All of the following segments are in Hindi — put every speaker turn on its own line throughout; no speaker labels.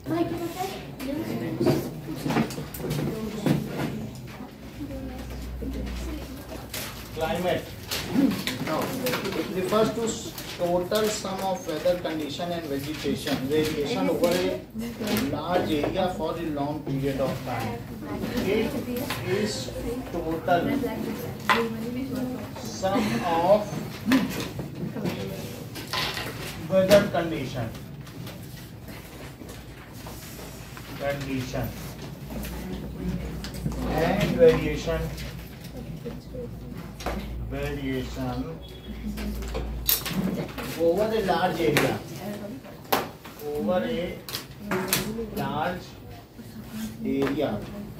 Climate. Now, it refers to total sum of weather condition and vegetation variation over a large area for a long period of time. It is total sum of weather condition and variation over a large area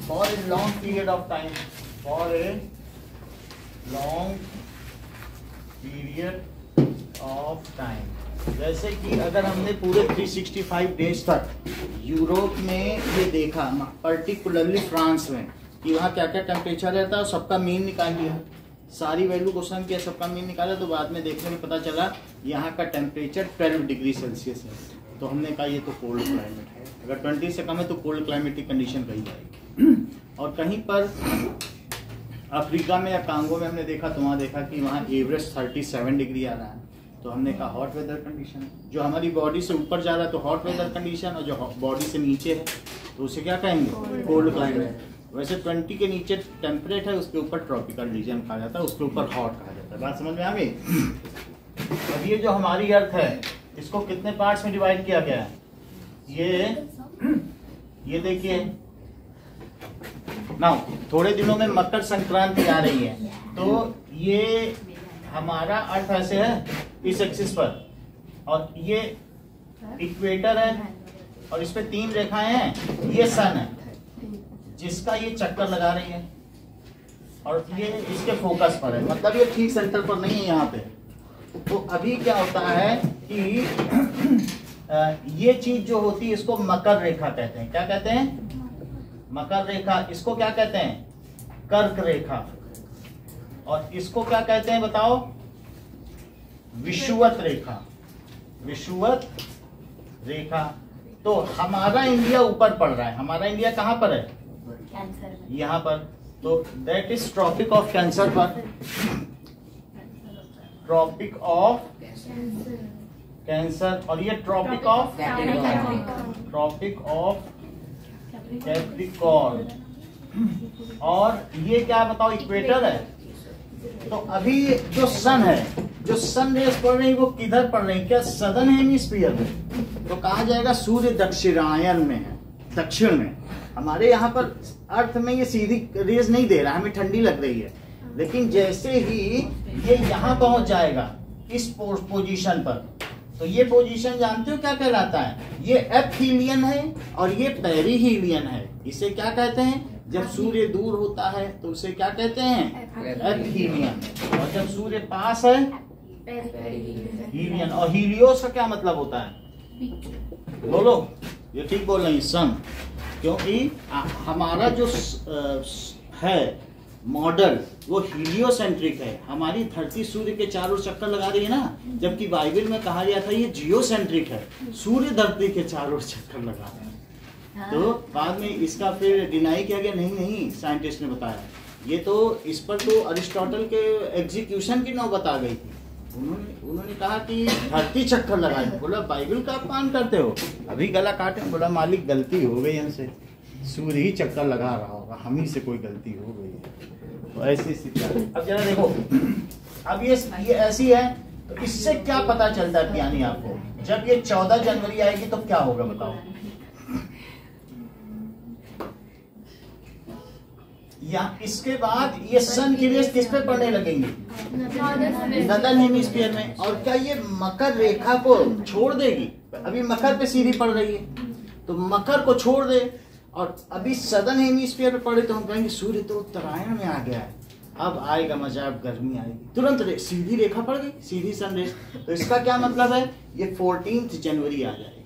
for a long period of time जैसे कि अगर हमने पूरे 365 डेज तक यूरोप में ये देखा, पर्टिकुलरली फ्रांस में, कि वहाँ क्या क्या टेम्परेचर रहता है, सबका मीन निकाल लिया, सारी वैल्यू क्वेश्चन किया, सबका मीन निकाला, तो बाद में देखने में पता चला यहाँ का टेम्परेचर 12 डिग्री सेल्सियस है। तो हमने कहा ये तो कोल्ड क्लाइमेट है, अगर 20 से कम है तो कोल्ड क्लाइमेट की कंडीशन कही जाएगी। और कहीं पर अफ्रीका में या कांगो में हमने देखा, तो वहाँ देखा कि वहाँ एवरेज 37 डिग्री आ रहा है, तो हमने कहा हॉट वेदर कंडीशन है। जो हमारी बॉडी से ऊपर जा रहा है तो हॉट वेदर कंडीशन, और जो बॉडी से नीचे है तो उसे क्या कहेंगे, कोल्ड क्लाइमेट। वैसे 20 के नीचे टेम्परेट है, उसके ऊपर ट्रॉपिकल रीजन कहा जाता है, उसके ऊपर हॉट कहा जाता है। बात समझ में आ गई? अब ये जो हमारी अर्थ है, इसको कितने पार्ट्स में डिवाइड किया गया है? ये देखिए ना, थोड़े दिनों में मकर संक्रांति आ रही है, तो ये हमारा अर्थ ऐसे है इस एक्सिस पर, और ये इक्वेटर है, और इस पे 3 रेखाएं हैं, ये सन है जिसका ये चक्कर लगा रही है, और ये इसके फोकस पर है, मतलब ये ठीक सेंटर पर नहीं है यहाँ पे। तो अभी क्या होता है कि ये चीज जो होती है इसको मकर रेखा कहते हैं। क्या कहते हैं? मकर रेखा। इसको क्या कहते हैं? कर्क रेखा। और इसको क्या कहते हैं बताओ? विषुवत रेखा। विषुवत रेखा। तो हमारा इंडिया ऊपर पड़ रहा है। हमारा इंडिया कहाँ पर है? यहाँ पर। तो that is tropic of Cancer पर। Tropic of Cancer. और ये ट्रॉपिक ऑफ कैप्रिकॉर्न। और ये क्या बताओ? इक्वेटर है। तो अभी जो सन है, जो सन रेस पड़ रही वो किधर पड़ रही? क्या सदर्न हेमिस्फीयर में? तो कहा जाएगा सूर्य दक्षिणायन में है, दक्षिण में। हमारे यहाँ पर अर्थ में ये सीधी रेस नहीं दे रहा, हमें ठंडी लग रही है, लेकिन जैसे ही ये यहाँ पहुंच जाएगा इस पोजीशन पर, तो ये पोजीशन जानते हो क्या कहलाता है? ये एपहीलियन है और ये पेरिहीलियन है। इसे क्या कहते हैं? जब सूर्य दूर होता है तो उसे क्या कहते हैं? एपहीलियन। और जब सूर्य पास है हीलियन। और हीलियोस का क्या मतलब होता है? बोलो, ये ठीक बोल रही सन। क्योंकि हमारा जो है मॉडल वो हीलियोसेंट्रिक है। हमारी धरती सूर्य के चारों चक्कर लगा रही है ना, जबकि बाइबल में कहा गया था ये जियोसेंट्रिक है, सूर्य धरती के चारों चक्कर लगा रहा है। तो बाद में इसका फिर डिनाई किया गया, नहीं साइंटिस्ट ने बताया। ये तो इस पर तो अरिस्टोटल के एग्जीक्यूशन की नौबत आ गई थी। उन्होंने कहा कि धरती चक्कर लगाई। बोला बाइबल का अपमान करते हो, अभी गला काटे। बोला मालिक गलती हो गई हमसे, सूर्य ही चक्कर लगा रहा होगा, हम ही से कोई गलती हो गई है। तो ऐसी स्थिति। अब जरा देखो, अब ये ऐसी है, तो इससे क्या पता चलता है ज्ञानी आपको? जब ये 14 जनवरी आएगी तो क्या होगा बताओ? या इसके बाद ये सन की रेस किस पे पड़ने लगेंगी? नदन हेमिस्फीयर में। और क्या ये मकर रेखा को छोड़ देगी? अभी मकर पे सीधी पड़ रही है, तो मकर को छोड़ दे और अभी सदर्न हेमिस्फीयर पे पड़े, तो हम कहेंगे सूर्य तो उत्तरायण में आ गया है, अब आएगा मजा, अब गर्मी आएगी। तुरंत सीधी रेखा पड़ गई, सीधी सन रेस। तो इसका क्या मतलब है? ये 14 जनवरी आ जाएगी।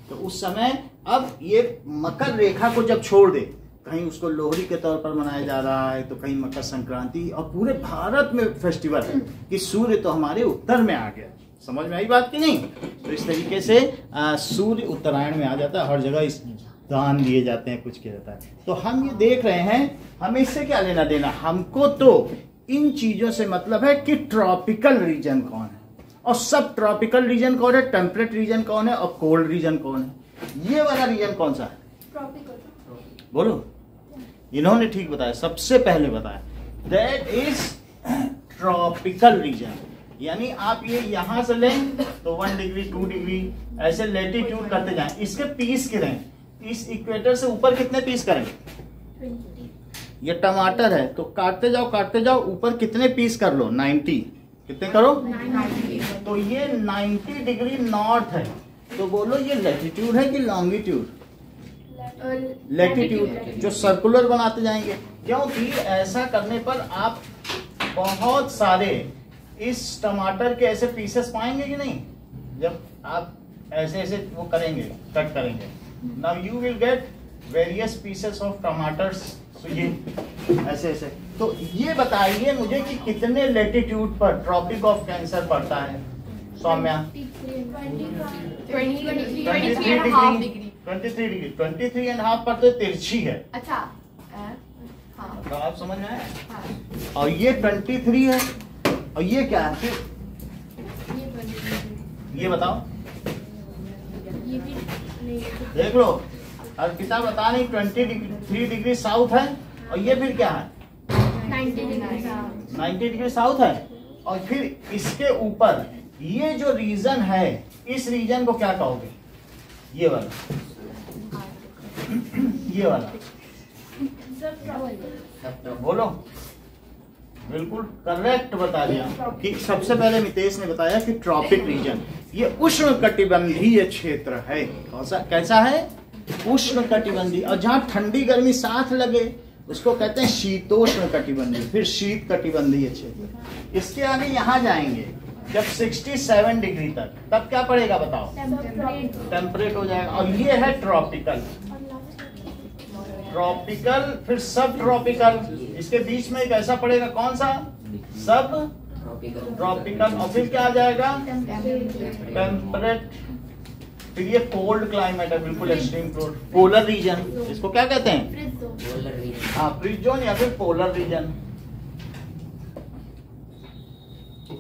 तो उस समय अब ये मकर रेखा को जब छोड़ दे, कहीं उसको लोहड़ी के तौर पर मनाया जा रहा है, तो कहीं मकर संक्रांति, और पूरे भारत में फेस्टिवल है कि सूर्य तो हमारे उत्तर में आ गया। समझ में आई बात की नहीं? तो इस तरीके से सूर्य उत्तरायण में आ जाता है, हर जगह इस दान दिए जाते हैं, कुछ किया जाता है। तो हम ये देख रहे हैं, हमें इससे क्या लेना देना? हमको तो इन चीजों से मतलब है कि ट्रॉपिकल रीजन कौन है और सब ट्रॉपिकल रीजन कौन है, टेम्परेट रीजन कौन है और कोल्ड रीजन कौन है। ये वाला रीजन कौन सा है? ट्रॉपिकल। बोलो, इन्होंने ठीक बताया, सबसे पहले बताया, दैट इज ट्रॉपिकल रीजन। यानी आप ये यहां से लें तो 1 डिग्री 2 डिग्री ऐसे लेटीट्यूड करते जाएं, इसके पीस गिरें, इस इक्वेटर से ऊपर कितने पीस करें? 20। ये टमाटर है तो काटते जाओ, ऊपर कितने पीस कर लो? 90। कितने करो? 90। तो ये 90 डिग्री नॉर्थ है, तो बोलो ये लेटीट्यूड है कि लॉन्गिट्यूड? लेटीट्यूड। जो सर्कुलर बनाते जाएंगे, क्योंकि ऐसा करने पर आप बहुत सारे इस टमाटर के ऐसे पीसेस पाएंगे कि नहीं, जब आप ऐसे ऐसे वो करेंगे, कट करेंगे। Now you will get various pieces of tomatoes. तो ये ऐसे ऐसे। तो ये बताइए मुझे कि कितने लेटीट्यूड पर ट्रॉपिक ऑफ कैंसर पड़ता है सौम्या? 23 डिग्री 23.5 पर तो तिरछी है। अच्छा, तो आप समझ में आए? और ये 23 है, और ये क्या है फिर? ये बताओ, देख लो, अर्पिता बता नहीं, 23 डिग्री साउथ है, और ये फिर क्या है? 90 डिग्री साउथ है। और फिर इसके ऊपर ये जो रीजन है, इस रीजन को क्या कहोगे? ये वाला, ये वाला बोलो। बिल्कुल करेक्ट बता दिया कि सबसे पहले मितेश ने बताया कि ट्रॉपिक रीजन ये उष्ण कटिबंधीय क्षेत्र है। कैसा है? उष्ण कटिबंधीय। और जहां ठंडी गर्मी साथ लगे उसको कहते हैं शीतोष्ण कटिबंधीय, फिर शीत कटिबंधीय क्षेत्र। इसके आगे यहां जाएंगे जब 67 डिग्री तक, तब क्या पड़ेगा बताओ? टेम्परेट हो जाएगा। और ये है ट्रॉपिकल। ट्रॉपिकल, फिर सब ट्रॉपिकल, इसके बीच में एक ऐसा पड़ेगा, कौन सा? सब ट्रॉपिकल। और फिर क्या आ जाएगा? टेम्परेट। फिर ये कोल्ड क्लाइमेट है, बिल्कुल एक्सट्रीम कोल्ड, पोलर रीजन। इसको क्या कहते हैं? हाँ, फ्रीज जोन या फिर पोलर रीजन।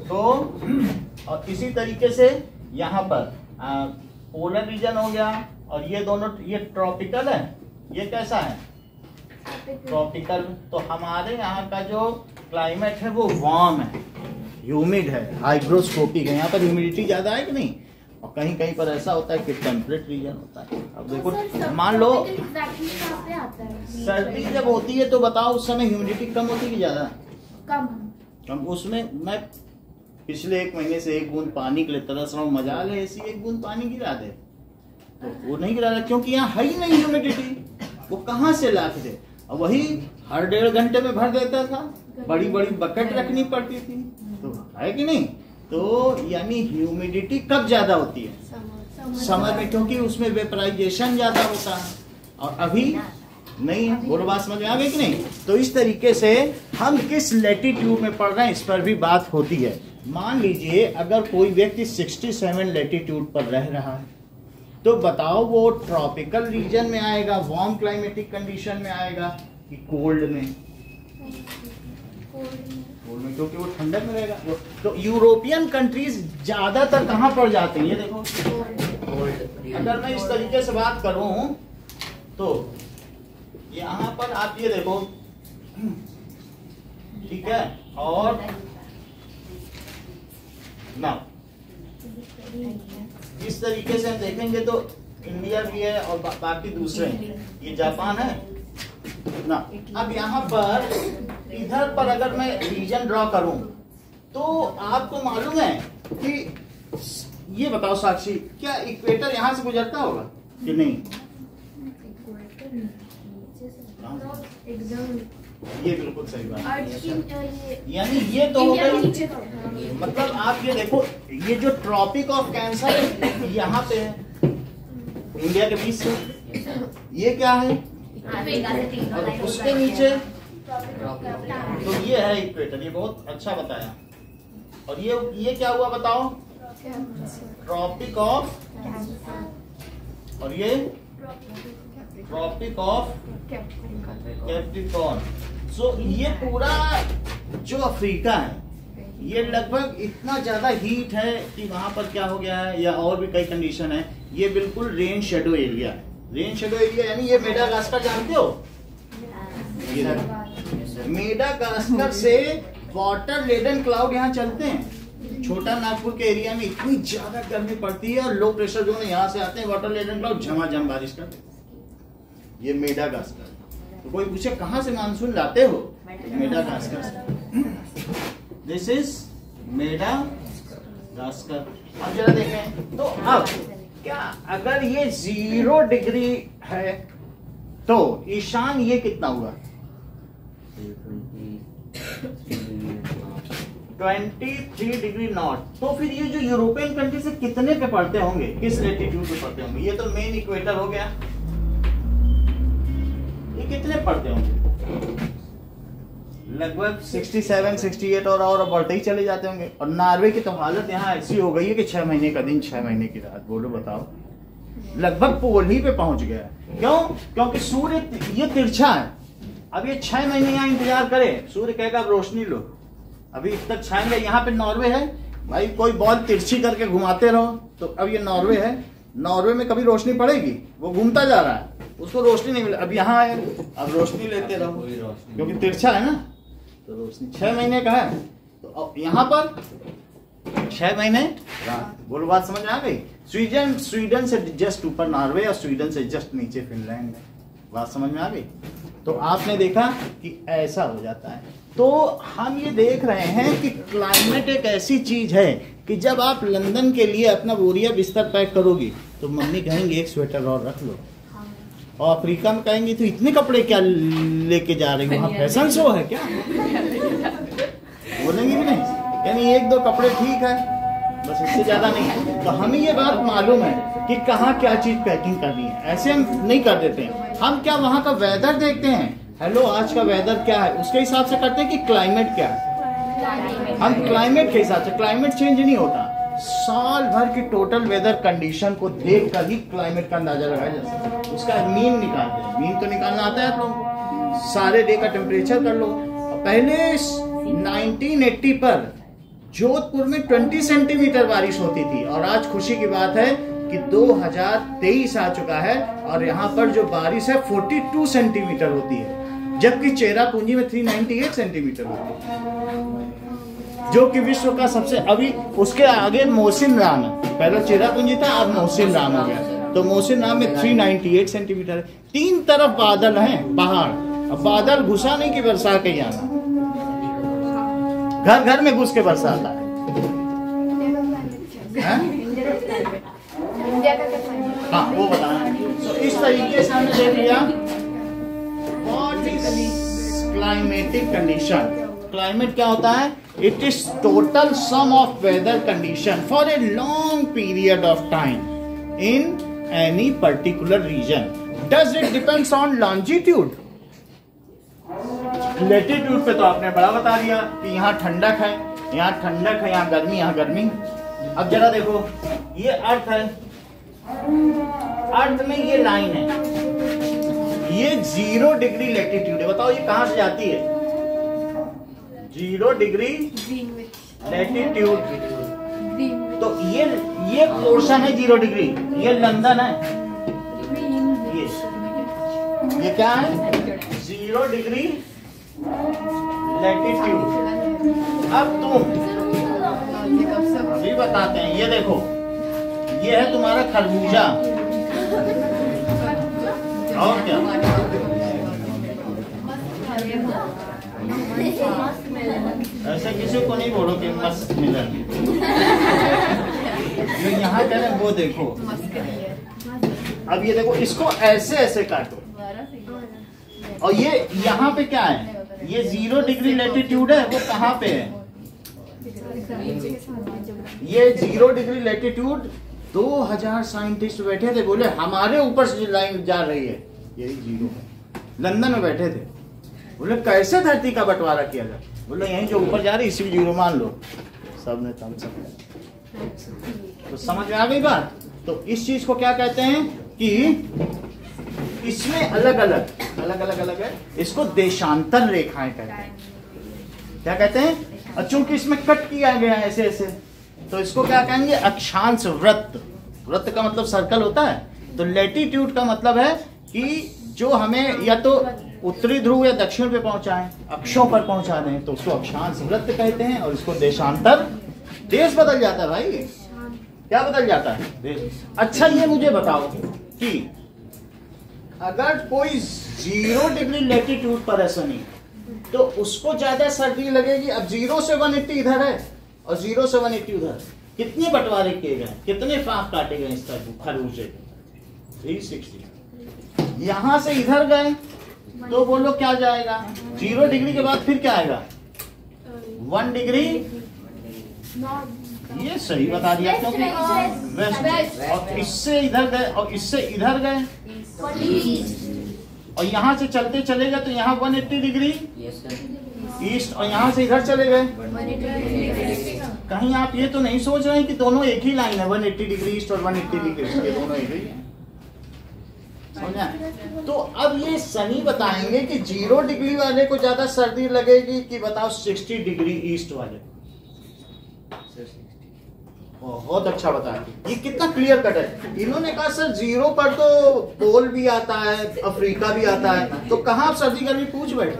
तो और इसी तरीके से यहाँ पर पोलर रीजन हो गया, और ये दोनों, ये ट्रॉपिकल है, ये कैसा है? ट्रॉपिकल। तो हमारे यहाँ का जो क्लाइमेट है वो वार्म है, ह्यूमिड है, हाइग्रोस्कोपिक है। यहाँ पर ह्यूमिडिटी ज्यादा है कि नहीं? और कहीं कहीं पर ऐसा होता है कि टेम्परेट रीजन होता है। अब देखो, मान लो सर्दी जब होती है तो बताओ उस समय ह्यूमिडिटी कम होती है कि ज्यादा? कम। उसमें मैं पिछले 1 महीने से 1 बूंद पानी के लिए तरस रहा हूँ, मजाल है ऐसी 1 बूंद पानी गिरा दे, तो वो नहीं गिरा रहा, क्योंकि यहाँ है ही नहीं ह्यूमिडिटी। वो कहाँ से लाते थे? और वही हर 1.5 घंटे में भर देता था, बड़ी बड़ी बकेट रखनी पड़ती थी, तो है कि नहीं? तो यानी ह्यूमिडिटी कब ज्यादा होती है? समर में, क्योंकि उसमें वेपराइजेशन ज्यादा होता है, और अभी नहीं है। बोलो, बात समझ में आ गई कि नहीं? तो इस तरीके से हम किस लेटीट्यूड में पढ़ रहे हैं इस पर भी बात होती है। मान लीजिए अगर कोई व्यक्ति 67 लेटीट्यूड पर रह रहा है, तो बताओ वो ट्रॉपिकल रीजन में आएगा, वार्म क्लाइमेटिक कंडीशन में आएगा, कि कोल्ड में? कोल्ड में, क्योंकि वो ठंडक में रहेगा। तो यूरोपियन कंट्रीज ज्यादातर कहां पर जाते हैं? ये देखो, अगर मैं इस तरीके से बात करूं तो यहाँ पर आप ये देखो, ठीक है। और ना इस तरीके से हम देखेंगे तो इंडिया भी है और बाकी दूसरे हैं। ये जापान है ना। अब यहाँ पर इधर पर अगर मैं रीजन ड्रॉ करूं तो आपको मालूम है कि ये बताओ साक्षी, क्या इक्वेटर यहाँ से गुजरता होगा कि नहीं? ये बिल्कुल सही बात। यानी ये तो हो गया, मतलब आप ये देखो, ये जो ट्रॉपिक ऑफ कैंसर है यहाँ पे है, इंडिया के बीच से। ये क्या है? और उसके नीचे तो ये है इक्वेटर। ये बहुत अच्छा बताया। और ये क्या हुआ बताओ? ट्रॉपिक ऑफ, और ये ट्रॉपिक ऑफ कैप्रिकॉर्न। सो ये पूरा जो अफ्रीका है ये लगभग इतना ज्यादा हीट है कि वहां पर क्या हो गया है, या और भी कई कंडीशन है, ये बिल्कुल रेन शेडो एरिया है। रेन शेडो एरिया यानी ये मेडागास्कर जानते हो, मेडागास्कर से वाटर लेडन क्लाउड यहाँ चलते हैं। छोटा नागपुर के एरिया में इतनी ज्यादा गर्मी पड़ती है और लो प्रेशर जोन यहाँ से आते हैं, वाटर लेडन क्लाउड झमाझम बारिश करते हैं। ये मेडागास्कर। तो कोई पूछे कहाँ से मानसून लाते हो, मेडागास्कर से। This is Madagascar. अब जरा देखें तो अब क्या अगर ये 0 डिग्री है तो ईशान ये कितना हुआ, 23 डिग्री नॉर्थ। तो फिर ये जो यूरोपियन कंट्री से कितने पे पड़ते होंगे, किस लेटीट्यूड पे पड़ते होंगे? ये तो मेन इक्वेटर हो गया, ये कितने पड़ते होंगे? लगभग 67, 68 और बढ़ते ही चले जाते होंगे। और नॉर्वे की तो हालत यहाँ ऐसी हो गई है कि 6 महीने का दिन 6 महीने की रात। बोलो बताओ, लगभग पोल ही पे पहुंच गया है। क्यों? क्योंकि सूर्य ये तिरछा है। अब ये 6 महीने यहाँ इंतजार करे, सूर्य कहेगा अब रोशनी लो, अभी तक छाएंगे। यहाँ पे नॉर्वे है भाई, कोई बॉल तिरछी करके घुमाते रहो। तो अब ये नॉर्वे है, नॉर्वे में कभी रोशनी पड़ेगी? वो घूमता जा रहा है, उसको रोशनी नहीं मिले। अब यहाँ है, अब रोशनी लेते रहो क्योंकि तिरछा है ना, तो रोशनी 6 महीने का है। तो अब यहाँ पर 6 महीने रात। बोलो बात समझ में आ गई? स्वीडन से जस्ट ऊपर नॉर्वे और स्वीडन से जस्ट नीचे फिनलैंड है। बात समझ में आ गई? तो आपने देखा कि ऐसा हो जाता है। तो हम ये देख रहे हैं कि क्लाइमेट एक ऐसी चीज है कि जब आप लंदन के लिए अपना बोरिया बिस्तर पैक करोगी तो मम्मी कहेंगे एक स्वेटर और रख लो, और अफ्रीका में कहेंगे तो इतने कपड़े क्या लेके जा रही हो, वहाँ फैशन शो है क्या? बोलेंगे भी नहीं, यानी 1-2 कपड़े ठीक है, बस इससे ज्यादा नहीं। तो हमें ये बात मालूम है कि कहाँ क्या चीज पैकिंग करनी है। ऐसे हम नहीं कर देते हैं। हम क्या वहाँ का वेदर देखते हैं, हेलो आज का वेदर क्या है, उसके हिसाब से करते हैं कि क्लाइमेट क्या है। हम क्लाइमेट के हिसाब से, क्लाइमेट चेंज नहीं होता, साल भर की टोटल वेदर कंडीशन को देख कर ही क्लाइमेट का अंदाजा लगाया जा सकता है। उसका मीन निकालते हैं। मीन तो निकालना आता है आप लोग, सारे डे का टेम्परेचर कर लो। पहले 1980 पर जोधपुर में 20 सेंटीमीटर बारिश होती थी, और आज खुशी की बात है कि 2023 आ चुका है और यहाँ पर जो बारिश है 42 सेंटीमीटर होती है, जबकि चेरापूंजी में 398 सेंटीमीटर होती है, जो कि विश्व का सबसे, अभी उसके आगे मोहसिन राम है। पहले चेरापूंजी था, अब मोहसिन राम हो गया। तो मोहसिन राम में 398 सेंटीमीटर है। 3 तरफ बादल हैं, पहाड़। अब बादल घुसा नहीं कि बरसा के आना, घर घर में घुस के बरसाता है। हाँ वो बताना। तो इस तरीके से हमने देख लिया what is climatic condition. Climate क्या होता है? It is total sum of weather condition for a long period of time in any particular region. Does it depends on longitude? Latitude पे तो आपने बड़ा बता दिया कि यहाँ ठंडक है, यहाँ ठंडक है, यहाँ गर्मी, यहाँ गर्मी। अब जरा देखो, ये अर्थ है, अर्थ में ये लाइन है, ये 0 डिग्री लेटीट्यूड है। बताओ ये कहां से जाती है? 0 डिग्री लेटीट्यूड। तो ये पोर्शन है 0 डिग्री, ये लंदन है। ये क्या है? 0 डिग्री लेटीट्यूड। अब तुम अभी बताते हैं, ये देखो, ये है तुम्हारा खरबूजा, और क्या? ऐसे किसी को नहीं बोलो कि मस्त मिलन। जो यहाँ का है वो देखो। अब ये देखो, इसको ऐसे ऐसे काटो, और ये यहाँ पे क्या है? ये 0 डिग्री लेटीट्यूड है, वो कहाँ पे है? ये 0 डिग्री लेटीट्यूड 2000 साइंटिस्ट बैठे थे, बोले हमारे ऊपर से लाइन जा रही है, यही 0 है। लंदन में बैठे थे, बोले कैसे धरती का बंटवारा किया जाए? बोले यहीं जो ऊपर जा रही है इसी 0 मान लो। सब ने थम्स अप। तो समझ में आ गई बात। तो इस चीज को क्या कहते हैं कि इसमें अलग अलग है, इसको देशांतर रेखाएं कहते हैं। क्या कहते हैं? और चूंकि इसमें कट किया गया ऐसे ऐसे, तो इसको क्या कहेंगे? अक्षांश वृत्त। वृत्त का मतलब सर्कल होता है। तो लैटिट्यूड का मतलब है कि जो हमें या तो उत्तरी ध्रुव या दक्षिण पे पहुंचाएं, अक्षों पर पहुंचा दें, तो उसको अक्षांश वृत्त कहते हैं। और इसको देशांतर, देश बदल जाता है भाई। क्या बदल जाता है? देश। अच्छा ये मुझे बताओ कि अगर कोई 0 डिग्री लैटिट्यूड पर है शनि, तो उसको ज्यादा सर्दी लगेगी। अब 0 से 180 इधर है और 0 से 180 उधर, कितने बंटवारे किए गए, कितने फांक काटे गए इस तरह खरबूजे के? 360। यहां से इधर गए तो बोलो क्या जाएगा? 0 डिग्री के बाद फिर क्या आएगा? 1 डिग्री। ये सही बता दिया, क्योंकि वेस्ट। और इससे इधर गए और इससे इधर गए, और यहाँ से चलते चलेगा तो यहाँ 180 डिग्री ईस्ट, और यहाँ से इधर चले गए। कहीं आप ये तो नहीं सोच रहे हैं कि दोनों एक ही लाइन है, 180 डिग्री ईस्ट और 180 डिग्री ईस्ट, ये दोनों एक ही है। समझा? तो अब ये शनि बताएंगे कि 0 डिग्री वाले को ज्यादा सर्दी लगेगी कि बताओ 60 डिग्री ईस्ट वाले। बहुत अच्छा बताया, ये कितना क्लियर कट है। इन्होंने कहा सर 0 पर तो पोल भी आता है, अफ्रीका भी आता है, तो कहाँ आप सर्दी गर्मी पूछ बैठे?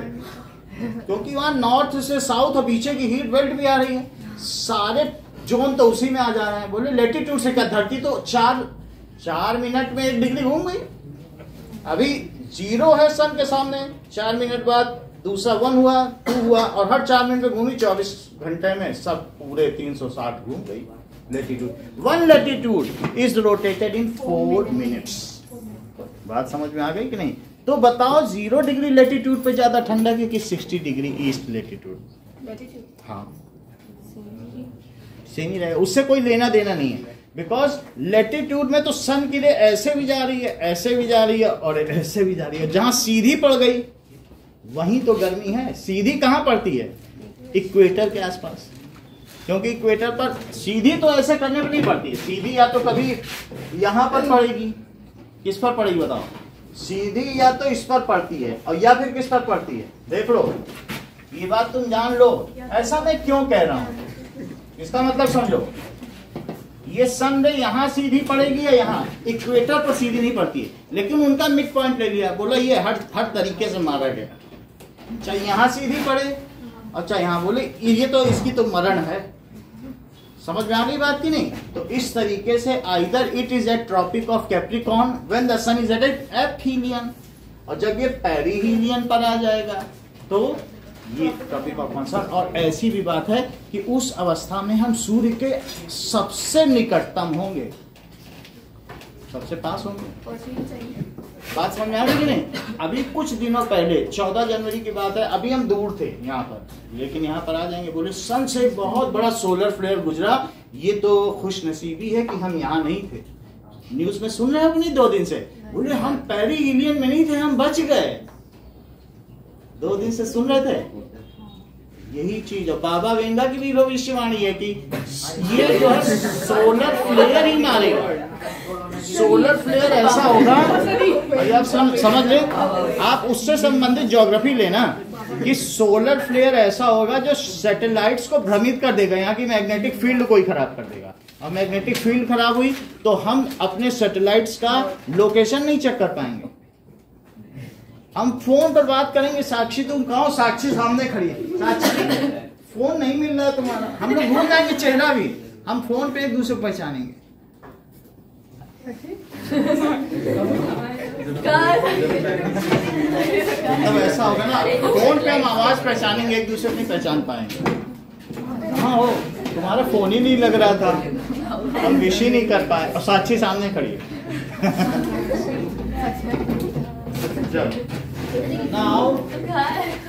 क्योंकि वहां नॉर्थ से साउथ और पीछे की हीट बेल्ट भी आ रही है, सारे जोन तो उसी में आ जा रहे हैं। बोले लेटीट्यूड से क्या, धरती तो 4 मिनट में 1 डिग्री घूम गई। अभी 0 है सन के सामने, 4 मिनट बाद दूसरा 1 हुआ, 2 हुआ, और हर 4 मिनट में घूमी। 24 घंटे में सब पूरे 360 घूम गई latitude. 1 latitude is rotated in 4 minutes. बात समझ में आ गई कि नहीं? तो बताओ 0 डिग्री लेटीट्यूड पे ज्यादा ठंडा कि 60 डिग्री ईस्ट लेटीट्यूड? हाँ, सेम ही रहेगा, उससे कोई लेना देना नहीं है। बिकॉज लेटीट्यूड में तो सन की रे ऐसे भी जा रही है, ऐसे भी जा रही है और ऐसे भी जा रही है। जहां सीधी पड़ गई वहीं तो गर्मी है। सीधी कहां पड़ती है? इक्वेटर के आसपास, क्योंकि इक्वेटर पर सीधी तो ऐसे करने में नहीं पड़ती है। सीधी या तो कभी यहां पर पड़ेगी, किस पर पड़ेगी बताओ? सीधी या तो इस पर पड़ती है, और या फिर किस पर पड़ती है? देख लो, ये बात तुम जान लो। ऐसा मैं क्यों कह रहा हूं, इसका मतलब समझो। ये सन रे यहाँ सीधी पड़ेगी या यहाँ? इक्वेटर पर सीधी नहीं पड़ती है, लेकिन उनका मिड पॉइंट ले लिया, बोला ये हर तरीके से मारा गया, चाहे यहाँ सीधी पड़े और चाहे यहाँ। बोले ये तो इसकी तो मरण है। समझ में आ गई बात की नहीं? तो इस तरीके से either it is at tropic of Capricorn when the sun is at aphelion, और जब ये पेरिहीलियन पर आ जाएगा तो ये ट्रॉपिक ऑफ कैंसर। और ऐसी भी बात है कि उस अवस्था में हम सूर्य के सबसे निकटतम होंगे, सबसे पास होंगे। बात समझ में आ रही कि नहीं? अभी कुछ दिनों पहले 14 जनवरी की बात है, अभी हम दूर थे यहाँ पर, लेकिन यहाँ पर आ जाएंगे। बोले सन से बहुत बड़ा सोलर फ्लेयर गुजरा, ये तो खुशनसीबी है कि हम यहाँ नहीं थे। न्यूज में सुन रहे हैं अपनी 2 दिन से। बोले हम पेरिहीलियन में नहीं थे, हम बच गए। 2 दिन से सुन रहे थे यही चीज। और बाबा वेंगा की भी भविष्यवाणी है कि ये जो है सोलर फ्लेयर ही मारेगा। सोलर फ्लेयर ऐसा होगा, आप समझ ले, आप उससे संबंधित ज्योग्राफी लेना कि सोलर फ्लेयर ऐसा होगा जो सैटेलाइट्स को भ्रमित कर देगा, यहाँ की मैग्नेटिक फील्ड को ही खराब कर देगा। और मैग्नेटिक फील्ड खराब हुई तो हम अपने सैटेलाइट्स का लोकेशन नहीं चेक कर पाएंगे। हम फोन पर बात करेंगे, साक्षी तुम कहो, साक्षी सामने खड़ी है, साक्षी फोन नहीं मिल रहा है तुम्हारा, हम लोग भूल जाएंगे चेहरा भी, हम फोन पे एक दूसरे को पहचानेंगे। तब ऐसा होगा ना, फोन पे हम आवाज पहचानेंगे, एक दूसरे को नहीं पहचान पाएंगे। हाँ हो, तुम्हारा फोन ही नहीं लग रहा था, हम विश ही नहीं कर पाए, और साक्षी सामने खड़ी है। नाउ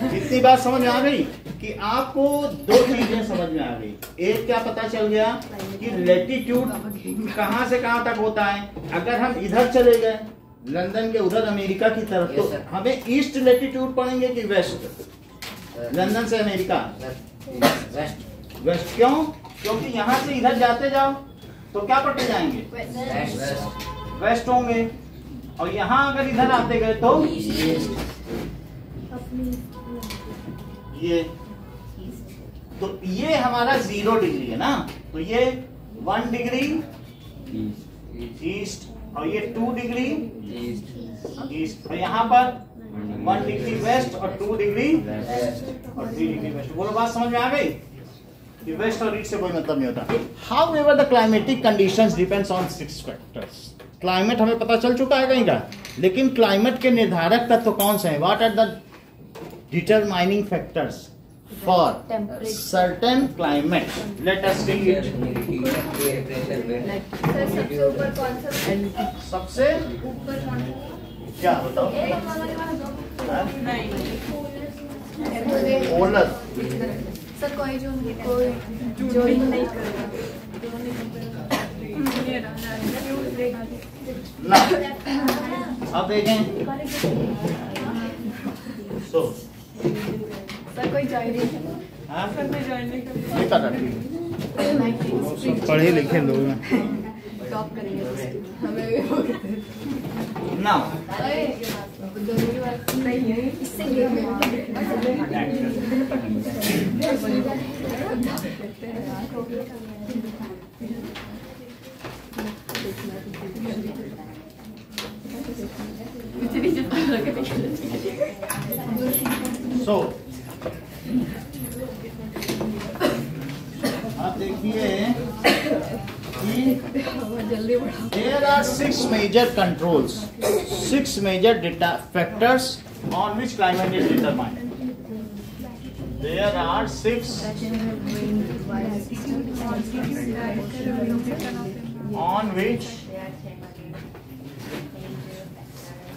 इतनी बात समझ में आ गई कि आपको 2 चीजें समझ में आ गई। एक क्या पता चल गया कि लेटीट्यूड कहां से कहां तक होता है। अगर हम इधर चले गए लंदन के उधर अमेरिका की तरफ, तो हमें ईस्ट लेटीट्यूड पढ़ेंगे कि वेस्ट? लंदन से अमेरिका वेस्ट। क्यों? क्योंकि यहाँ से इधर जाते जाओ तो क्या पड़ते जाएंगे, वेस्ट होंगे, और यहाँ अगर इधर आते गए तो ये, तो ये हमारा 0 डिग्री है ना, तो ये 1 डिग्री ईस्ट और ये 2 डिग्री ईस्ट, और यहाँ पर 1 डिग्री वेस्ट और 2 डिग्री और 3 डिग्री वेस्ट। बोलो बात समझ में आ गई कि वेस्ट और ईस्ट से कोई मतलब नहीं होता। However the climatic conditions depends on 6 factors. Climate हमें पता चल चुका है कहीं का, लेकिन क्लाइमेट के निर्धारक तत्व कौन से हैं? What are the determining factors for certain climate? Let us see it. सबसे ऊपर कौन सा? क्या बताओ? पोलर।
सर कोई जो नहीं करेगा
ना, अब देखें। सो
सर कोई ज्वाइन नहीं
कर पढ़े लिखे लोग हैं
टॉप करेंगे हमें
ना।
इससे
सो आप देखिए there are 6 major controls, 6 major factors on which climate is determined. There are 6 on which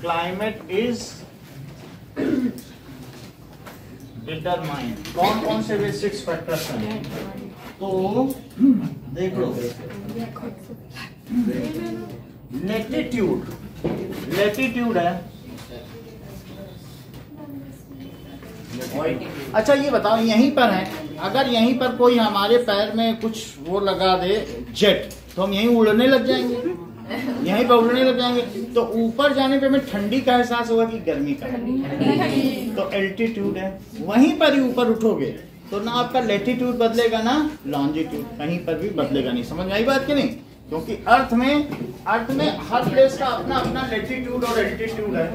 climate is determined. कौन कौन से वे 6 फैक्टर्स हैं? तो देख लो, लेटीट्यूड, लेटीट्यूड है। अच्छा ये बताओ, यहीं पर है, अगर यहीं पर कोई हमारे पैर में कुछ वो लगा दे जेट, तो हम यहीं उड़ने लग जाएंगे, यहीं पर उड़ने लग जाएंगे। तो ऊपर जाने पे हमें ठंडी का एहसास होगा कि गर्मी का? तो एल्टीट्यूड है, वहीं पर ही ऊपर उठोगे तो ना आपका लेटीट्यूड बदलेगा ना लॉन्जिट्यूड, कहीं पर भी बदलेगा नहीं। समझ में आई बात कि नहीं? क्योंकि अर्थ में हर प्लेस का अपना अपना लेटीट्यूड और एल्टीट्यूड है।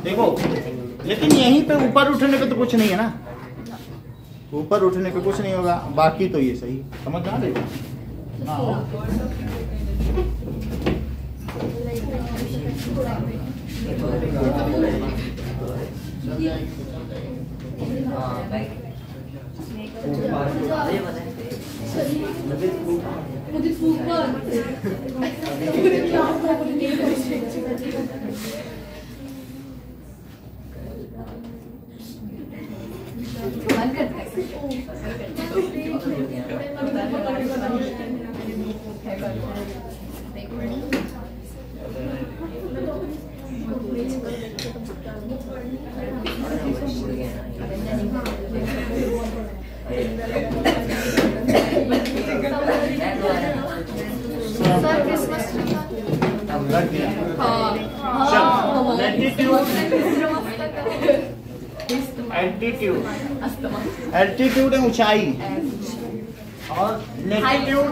देखो, लेकिन यहीं पे ऊपर उठने पे तो कुछ नहीं है ना, ऊपर उठने पे कुछ नहीं होगा, बाकी तो ये सही। समझ आ रही? एल्टीट्यूड है ऊंचाई, और लेटीट्यूड,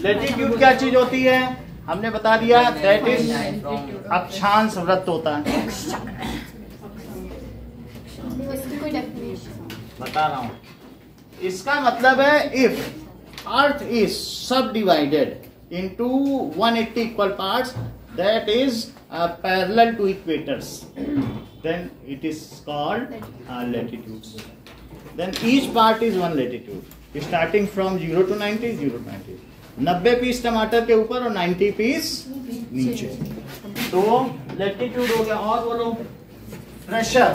लेटीट्यूड क्या चीज होती है? हमने बता दिया, दैट इज अक्षांश वृत्त होता है। बता रहा हूं, इसका मतलब है if earth is subdivided into 180 equal parts, that is parallel to equators, then it is called latitudes. Then each part is 1 latitude, starting from 0 to 90, 0 to 90. 90 piece टमाटर के ऊपर और 90 पीस नीचे, तो लेटीट्यूड हो गया। और बोलो, प्रेशर।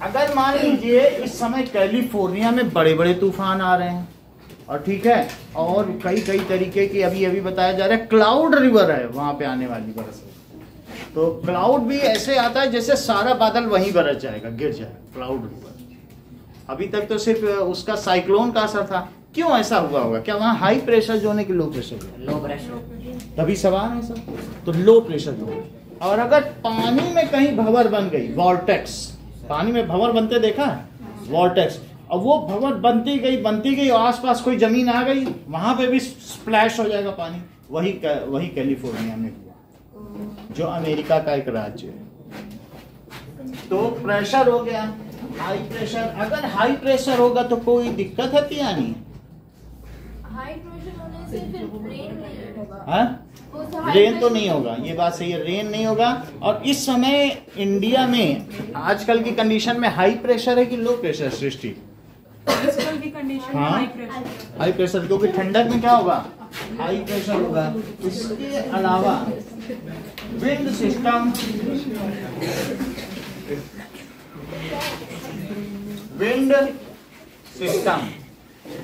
अगर मान लीजिए इस समय कैलिफोर्निया में बड़े बड़े तूफान आ रहे हैं, और ठीक है, और कई कई तरीके की अभी बताया जा रहा है, क्लाउड रिवर है वहां पे आने वाली बरस, तो क्लाउड भी ऐसे आता है जैसे सारा बादल वहीं बरस जाएगा, गिर जाएगा क्लाउड ऊपर। अभी तक तो सिर्फ उसका साइक्लोन का असर था, क्यों ऐसा हुआ होगा? क्या वहाँ हाई प्रेशर जोन है कि low pressure zone?
Low pressure,
तभी सवाल है सर। तो लो प्रेशर जोन, और अगर पानी में कहीं भंवर बन गई, वॉर्टेक्स, पानी में भंवर बनते देखा है, वॉर्टेक्स, और वो भंवर बनती गई और आसपास कोई जमीन आ गई, वहां पे भी स्प्लैश हो जाएगा पानी। वही कैलिफोर्निया में हुआ, जो अमेरिका का एक राज्य है। तो प्रेशर हो गया हाई प्रेशर। अगर हाई प्रेशर होगा तो कोई दिक्कत है या नहीं?
हाई प्रेशर होने से फिर रेन नहीं होगा।
हाँ? रेन तो नहीं होगा, ये बात सही है, रेन नहीं होगा। और इस समय इंडिया में आजकल की कंडीशन में हाई प्रेशर है कि लो प्रेशर सृष्टि?
आजकल की कंडीशन में
हाँ?
High pressure.
हाई प्रेशर, क्योंकि ठंडक में क्या होगा? हाई प्रेशर होगा। इसके अलावा विंड सिस्टम, विंड सिस्टम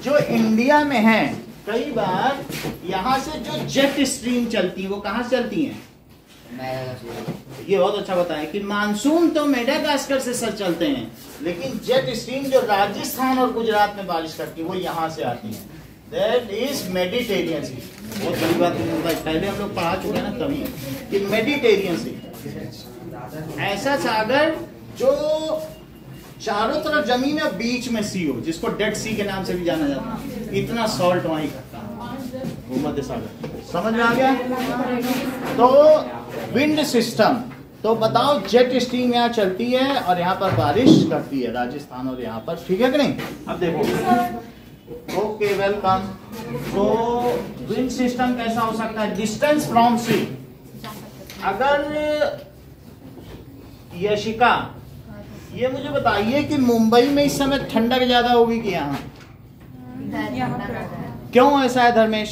जो इंडिया में है, कई बार यहाँ से जो जेट स्ट्रीम चलती है वो कहाँ से चलती हैं? ये बहुत अच्छा बताएं कि मानसून तो मेडागास्कर से सर चलते हैं, लेकिन जेट स्ट्रीम जो राजस्थान और गुजरात में बारिश करती है वो यहाँ से आती है। दैट इज मेडिटेरियन सी। बहुत बड़ी बात पहले हम लोग पढ़ा चुके हैं ना, तभी कि मेडिटेरियन सी, ऐसा सागर जो चारों तरफ जमीन है, बीच में सी हो, जिसको डेड सी के नाम से भी जाना जाता है। इतना सॉल्ट वहाँ इकट्ठा है, भूमध्य सागर। समझ में आ गया? तो विंड सिस्टम, तो बताओ जेट स्ट्रीम यहाँ चलती है और यहाँ पर बारिश करती है, राजस्थान और यहाँ पर, ठीक है कि नहीं? अब देखो, ओके वेलकम। तो विंड सिस्टम कैसा हो सकता है? डिस्टेंस फ्रॉम सी। अगर यशिका, ये मुझे बताइए कि मुंबई में इस समय ठंडक ज्यादा होगी कि यहाँ? क्यों ऐसा है धर्मेश?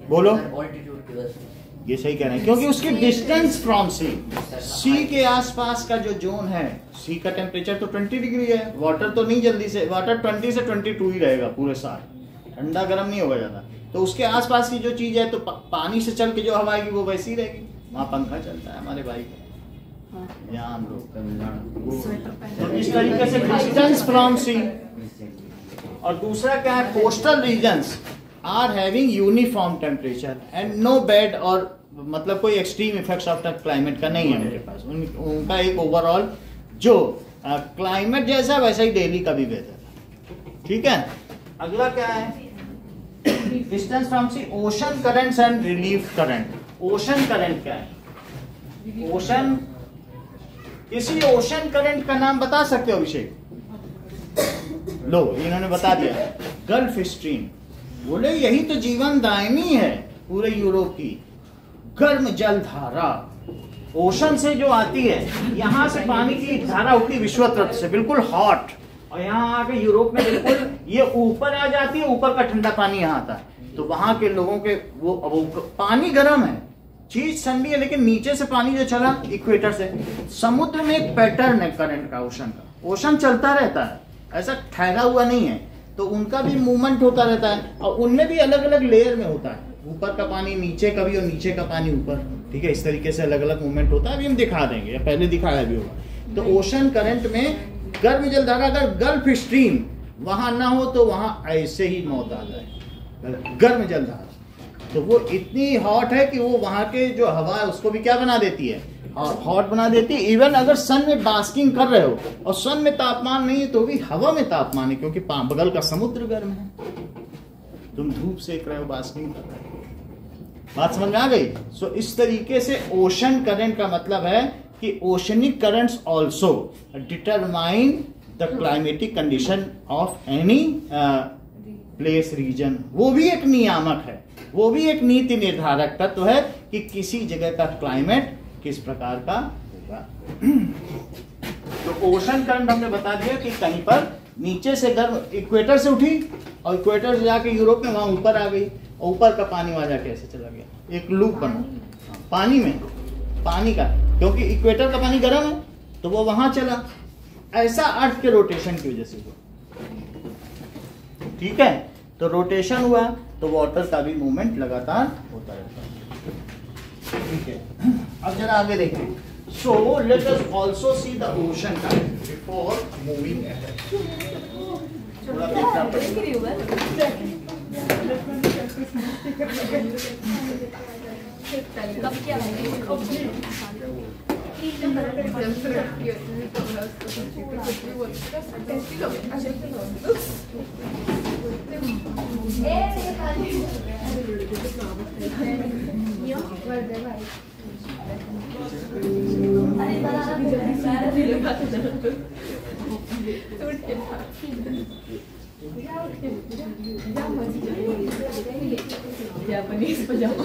बोलो।
ऑल्टीट्यूड की वजह से।
ये सही कह रहे हैं, क्योंकि उसकी डिस्टेंस फ्रॉम सी के आसपास का जो जोन है, सी का टेम्परेचर तो 20 डिग्री है। वाटर तो नहीं जल्दी से, वाटर 20 से 22 ही रहेगा पूरे साल, ठंडा गर्म नहीं होगा ज्यादा। तो उसके आसपास की जो चीज है, तो पानी से चल के जो हवा आएगी वो वैसी ही रहेगी। वहाँ पंखा चलता है हमारे भाई का, यहाँ हम लोग तो इस तरीके से डिस्टेंस फ्रॉम सी। और दूसरा क्या है? Coastal regions are having uniform temperature and no bad, और मतलब कोई extreme effects of the climate का नहीं है उनके पास। उनका एक ओवरऑल जो क्लाइमेट जैसा वैसा ही डेली का भी वेदर है, ठीक है। अगला क्या है? Distance from sea, ocean currents and relief current. Ocean current क्या है? ओशन, किसी ओशन करंट का नाम बता सकते हो अभिषेक? लो, इन्होंने बता दिया, गल्फ स्ट्रीम। बोले यही तो जीवन दायनी है पूरे यूरोप की, गर्म जल धारा ओशन से जो आती है। यहाँ से पानी की धारा उठती विश्व तट से, बिल्कुल हॉट, और यहाँ आके यूरोप में बिल्कुल ये ऊपर आ जाती है, ऊपर का ठंडा पानी यहाँ आता है। तो वहां के लोगों के वो पानी गर्म है, चीज ठंडी है, लेकिन नीचे से पानी जो चला इक्वेटर से, समुद्र में एक पैटर्न है करंट का, ओशन का। ओशन चलता रहता है, ऐसा ठहरा हुआ नहीं है, तो उनका भी मूवमेंट होता रहता है। और उनमें भी अलग अलग लेयर में होता है, ऊपर का पानी नीचे का भी और नीचे का पानी ऊपर, ठीक है। इस तरीके से अलग अलग मूवमेंट होता है, अभी हम दिखा देंगे, या पहले दिखाया भी होगा। तो ओशन करंट में गर्म जल धारा, अगर गल्फ स्ट्रीम वहां ना हो तो वहां ऐसे ही मौत आ जाए। गर्म जल धारा तो वो इतनी हॉट है कि वो वहां के जो हवा है उसको भी क्या बना देती है? हॉट बना देती है। इवन अगर सन में बास्किंग कर रहे हो और सन में तापमान नहीं है तो भी हवा में तापमान है, क्योंकि बगल का समुद्र गर्म है, तुम धूप सेक रहे हो, बास्किंग कर रहे हो। बात समझ में आ गई? सो इस तरीके से ओशन करंट का मतलब है कि oceanic currents also determine the climatic condition of any place region. वो भी एक नियामक है, वो भी एक नीति निर्धारक तत्व है कि किसी जगह का क्लाइमेट किस प्रकार का होगा। तो ओशन करंट हमने बता दिया कि कहीं पर नीचे से गर्म इक्वेटर से उठी और इक्वेटर से जाके यूरोप में वहां ऊपर आ गई, और ऊपर का पानी वहां जाके ऐसे चला गया, एक लूप बना पानी में, पानी का, क्योंकि इक्वेटर का पानी गर्म है तो वो वहां चला। ऐसा अर्थ के रोटेशन की वजह से हुआ, ठीक है। तो रोटेशन हुआ तो वाटर का भी मूवमेंट लगातार होता रहता है। ठीक है, अब जरा आगे देखें. So let us also see the ocean current before moving ahead. थोड़ा देखना पड़ेगा.
कब क्या
जापानीज पजामा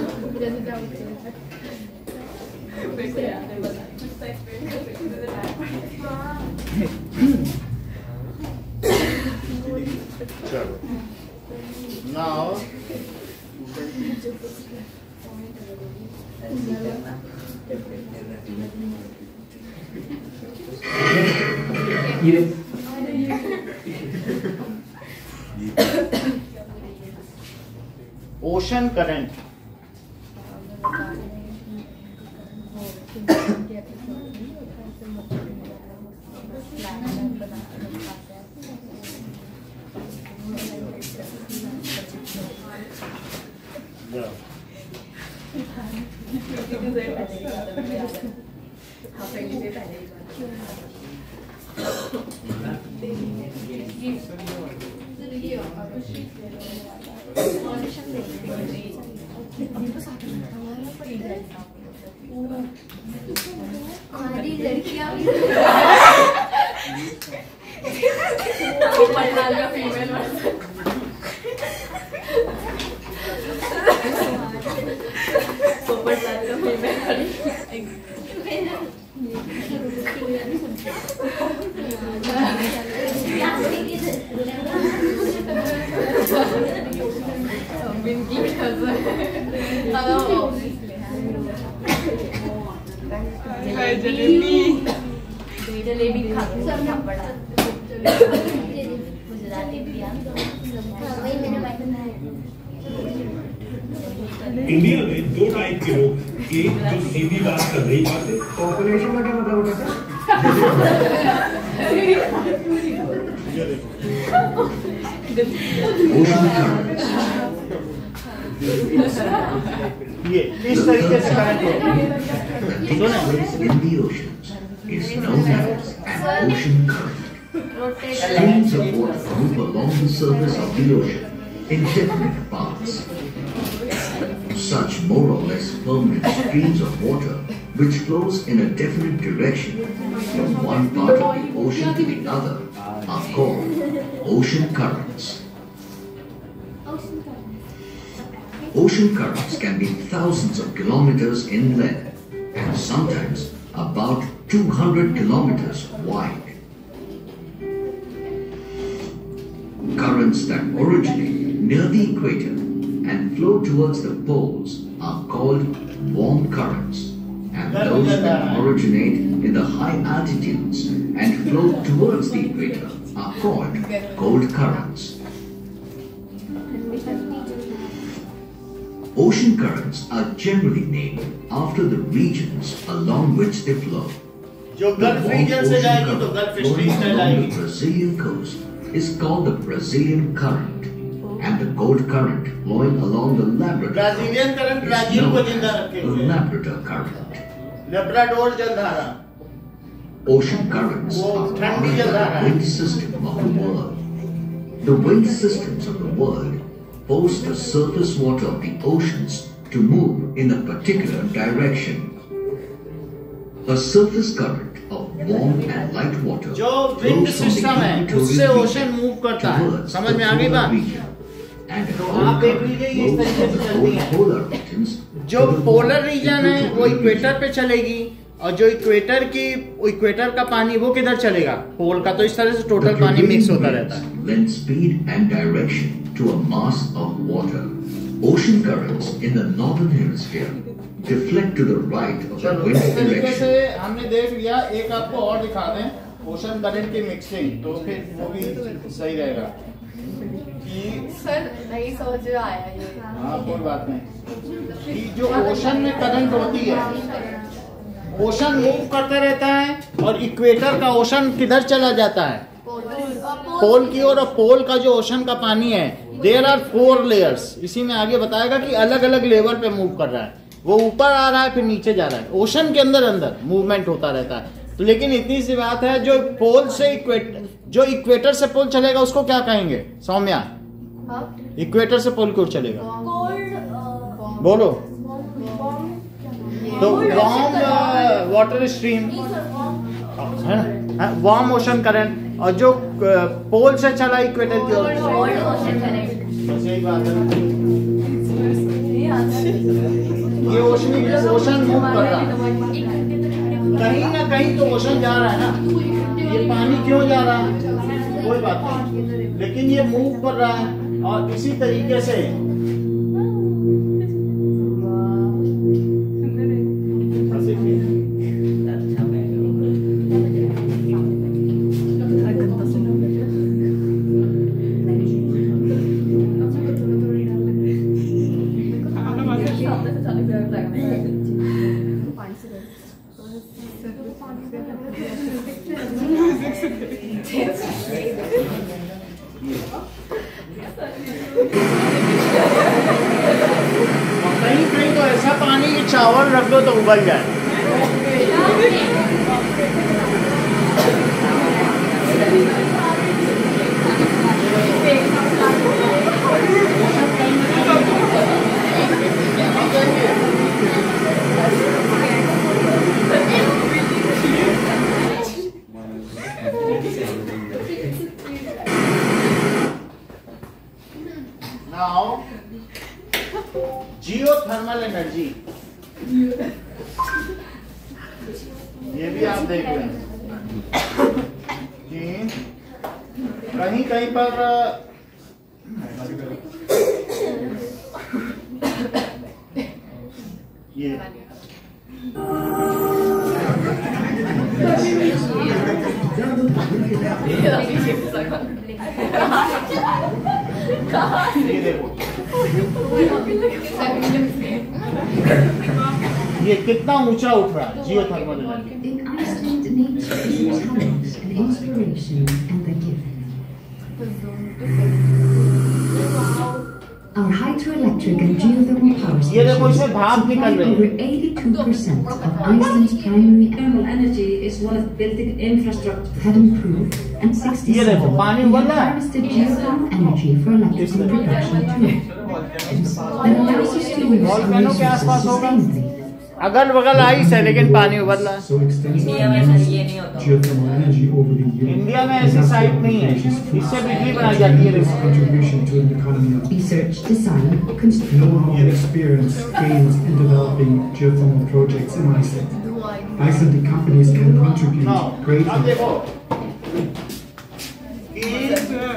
Now ocean current.
हमारी लड़कियां भी
फीमेल
जलेबी खाना पड़ा गुजराती बिरयानी वही मैंने बनाया.
इंडिया में दो टाइप के लोग हैं. एक जो सीधी बात कर नहीं पाते.
पॉपुलेशन का क्या मतलब होता है?
ये इस तरीके से करंट होगा.
In the oceans is known as an ocean current. Streams of water move along the surface of the ocean in definite paths. Such more or less permanent streams of water which flows in a definite direction from one part of the ocean to the other are called ocean currents. Ocean currents can be thousands of kilometers in length and sometimes about 200 kilometers wide. Currents that originate near the equator and flow towards the poles are called warm currents, and those that originate in the high altitudes and flow towards the equator are called cold currents. Ocean currents are generally named after the regions along which they flow.
जो गल्फ रीजन से जाएगी तो गल्फ स्ट्रीम कहलाएगी.
The Brazilian coast is called the Brazilian current, and the cold current flowing along the Labrador
Brazilian current
is
Brazil को
known
जिंदा
as
रखे
the
हुए हैं.
Labrador current.
लेब्राडोर जलधारा.
Ocean currents
वो
are
ठंडी
part of
जलधारा
the
है.
wind system of the world. The wind systems of the world force the surface water of the oceans to move in a particular direction. A surface current of warm and light water
जो wind
flows from the
system है
equatorial
उससे
region
ओशन मूव करता है.
towards
समझ में
the
आ गई
polar
बात?
region. And a
तो
cold
आप देख
current
लीजिए इस
flows
तरीके
from
से
the
चलती है.
polar regions
जो
to the
पोलर रीजन है वो
equatorial
इक्वेटर
region.
पे चलेगी और जो इक्वेटर का पानी वो किधर चलेगा? पोल का. तो इस तरह से टोटल
The
पानी मिक्स होता
prevailing
रहता है.
winds lend speed and direction to a mass of water. Ocean currents in the northern hemisphere deflect to the right of the
चलो
wind
इस तरीके से
direction.
हमने देख लिया. एक आपको और दिखा दें ओशन करंट की मिक्सिंग, तो फिर वो भी सही रहेगा.
सर नहीं समझ में आया ये।
हाँ कोई बात नहीं। कि जो ओशन में करंट होती है, ओशन मूव करते रहता है और इक्वेटर का ओशन किधर चला जाता है? पोल की ओर। और पोल का जो ओशन का पानी है, देयर आर 4 लेयर्स। इसी में आगे बताएगा कि अलग अलग लेवल पे मूव कर रहा है, वो ऊपर आ रहा है फिर नीचे जा रहा है। ओशन के अंदर अंदर मूवमेंट होता रहता है। तो लेकिन इतनी सी बात है, जो पोल से इक्वेटर से पोल चलेगा उसको क्या कहेंगे सौम्या? इक्वेटर से पोल की ओर चलेगा, बोलो। तो वार्म वाटर स्ट्रीम है ना, वार्म ओशन करंट। और जो पोल से चला इक्वेटर की ओर, बस यही बात है। ये ओशन मूव कर रहा है, कहीं ना कहीं तो ओशन जा रहा है ना। ये पानी क्यों जा रहा है कोई बात नहीं, लेकिन ये मूव कर रहा है। और इसी तरीके से कहीं तो ऐसा पानी कि चावल रख दो तो उबल जाए। Now, जियोथर्मल एनर्जी, ये भी आप देख लें कि कहीं कहीं पर ये देखो ये कितना ऊंचा उठ रहा है geothermal energy.
In Iceland, nature is talent and inspiration and the given. Our hydroelectric and geothermal power
ये देखो
stations
इसमें भाप निकल
supply
रही
over
है।
82% of Iceland's primary
Thermal energy is one of building infrastructure.
have improved, and 67
ये देखो पानी
have
उबल रहा है।
harvested geothermal energy for electrical production too. That allows us to use our
volcano के आसपास
resources
होगा।
sustainably.
अगल बगल आइस है लेकिन पानी उबल रहा है।
So extensive geothermal energy over the years.
India में ऐसी साइट नहीं है, इससे बिजली बनाई जाती है।
Contribution to an economy of
Research, design, construction.
know-how and experience gained in developing geothermal projects in Iceland. Icelandic companies can contribute
अब
greatly.
देखो कि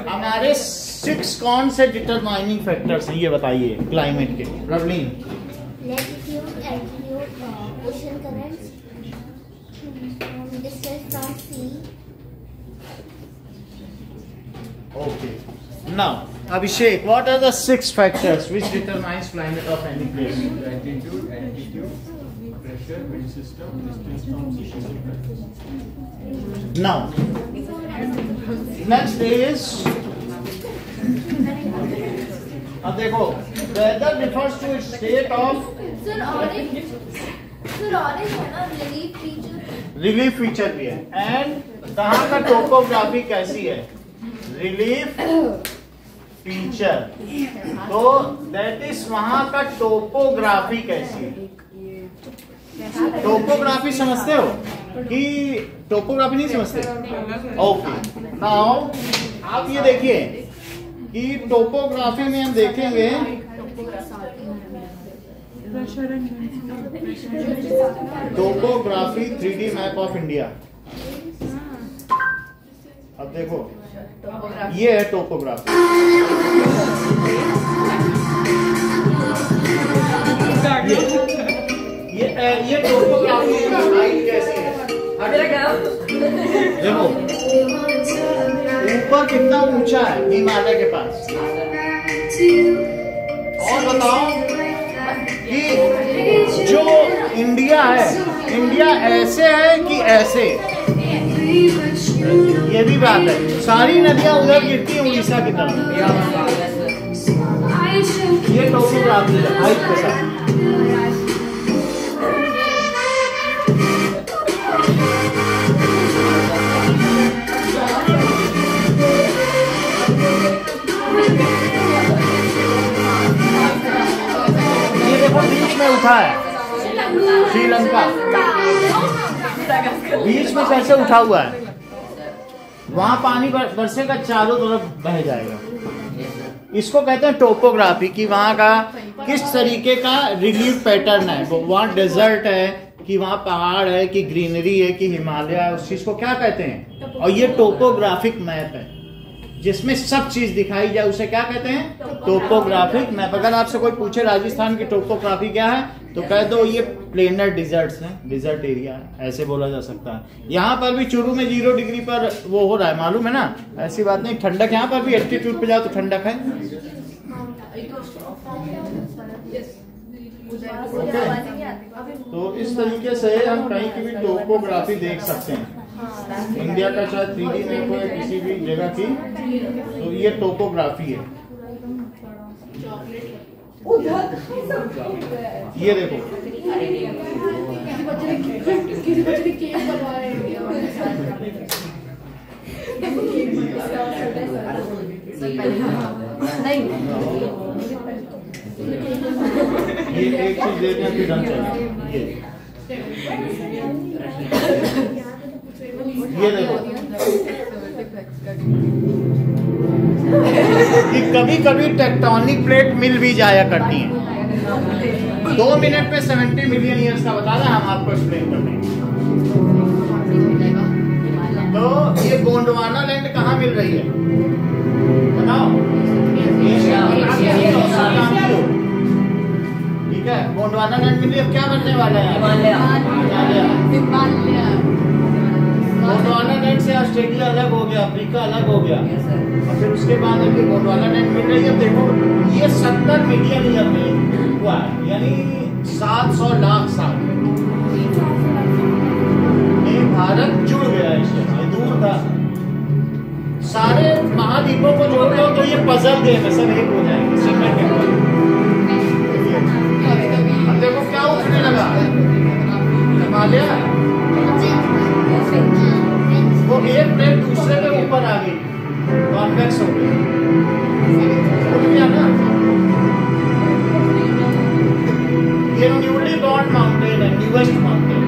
हमारे 6 कौन से डिटरमाइनिंग फैक्टर्स हैं, ये बताइए क्लाइमेट के। Ravleen,
Latitude, altitude, ocean currents, distance from sea.
okay. Now, Abhishek, what are the 6 factors which determines climate of any place?
Altitude, pressure, wind system, distance from sea.
Now, next is, अब देखो, weather refers to its state of
sir orange है ना रिलीफ फीचर।
रिलीफ फीचर भी है, एंड कहाँ का टोपोग्राफी कैसी है, रिलीफ फीचर। तो दैट इज वहां का टोपोग्राफी कैसी है। टोपोग्राफी समझते हो कि टोपोग्राफी नहीं समझते? ओके, नाउ आप ये देखिए कि टोपोग्राफी में हम देखेंगे topography 3D map of India. अब देखो ये है टोपोग्राफी। ये टोपोग्राफी हाइट कैसी है, देखो ऊपर कितना ऊंचा है हिमालय के पास, और बताओ कि जो इंडिया है, इंडिया ऐसे है कि ऐसे, ये भी बात है। सारी नदियां उधर गिरती हैं उड़ीसा की तरफ। ये टोपोग्राफी है हाइट के साथ। ये देखो बीच में उठा है श्रीलंका, बीच में कैसे उठा हुआ है। वहां पानी बरसेगा, चारों तरफ बह जाएगा। इसको कहते हैं टोपोग्राफी, कि वहां का किस तरीके का रिलीफ पैटर्न है। वहां डेजर्ट है कि वहां पहाड़ है कि ग्रीनरी है कि हिमालय है, उस चीज को क्या कहते हैं। और ये टोपोग्राफिक मैप है जिसमें सब चीज दिखाई जाए, उसे क्या कहते हैं, टोपोग्राफिक मैप। अगर आपसे कोई पूछे राजस्थान की टोपोग्राफी क्या है, तो कह दो ये प्लेनर डिजर्ट्स हैं, डिजर्ट एरिया है, ऐसे बोला जा सकता है। यहाँ पर भी चूरू में 0 डिग्री पर वो हो रहा है, मालूम है ना, ऐसी बात नहीं। ठंडक यहाँ पर भी एल्टीट्यूड पे जाओ तो ठंडक है। तो इस तरीके से हम कहीं की भी टोपोग्राफी देख सकते हैं। इंडिया का चाहे 3D मैप हो या किसी भी जगह की, तो ये टोपोग्राफी है। ये देखो ये एक चीज देखने की ढंग से ये देखो कि कभी कभी टेक्टोनिक प्लेट मिल भी जाया करती है। 2 मिनट में 70 मिलियन ईयर्स का बता रहा है, हम आपको एक्सप्लेन कर देंगे। तो ये गोंडवाना लैंड कहाँ मिल रही है बताओ? ठीक है, गोंडवाना लैंड मिली। अब क्या बनने वाला है? गोंडवाना लैंड से ऑस्ट्रेलिया अलग हो गया, अफ्रीका अलग हो गया, और फिर उसके बाद अभी गोंडवाना लैंड मिल रही है। देखो ये 70 मिलियन ईयर में हुआ है, यानी 700 लाख साल में भारत जुड़ गया है इससे। दूर था, सारे महाद्वीपों को जोड़ दो तो ये पजल गेम है, सब एक हो जाएंगे सिंगल गेम। अब देखो क्या उठने लगा, हिमालय वो एक प्लेट दूसरे पे ऊपर आ गई, कॉन्वेक्स हो गई, उठ गया ना। ये न्यूली बॉर्न माउंटेन है, न्यूएस्ट माउंटेन।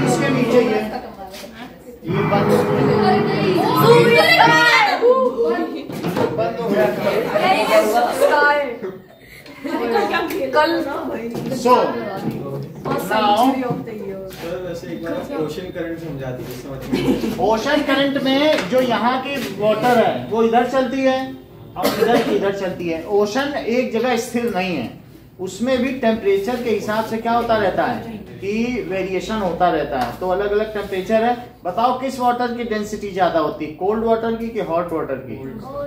उसके नीचे ये बंद हो गया। सो
ओशन करंट समझा दीजिए।
ओशन करंट में जो यहाँ की वाटर है वो इधर चलती है और इधर की इधर चलती है। ओशन एक जगह स्थिर नहीं है, उसमें भी टेम्परेचर के हिसाब से क्या होता रहता है कि वेरिएशन होता रहता है। तो अलग अलग टेम्परेचर है। बताओ किस वाटर की डेंसिटी ज्यादा होती है, कोल्ड वाटर की कि हॉट वाटर की?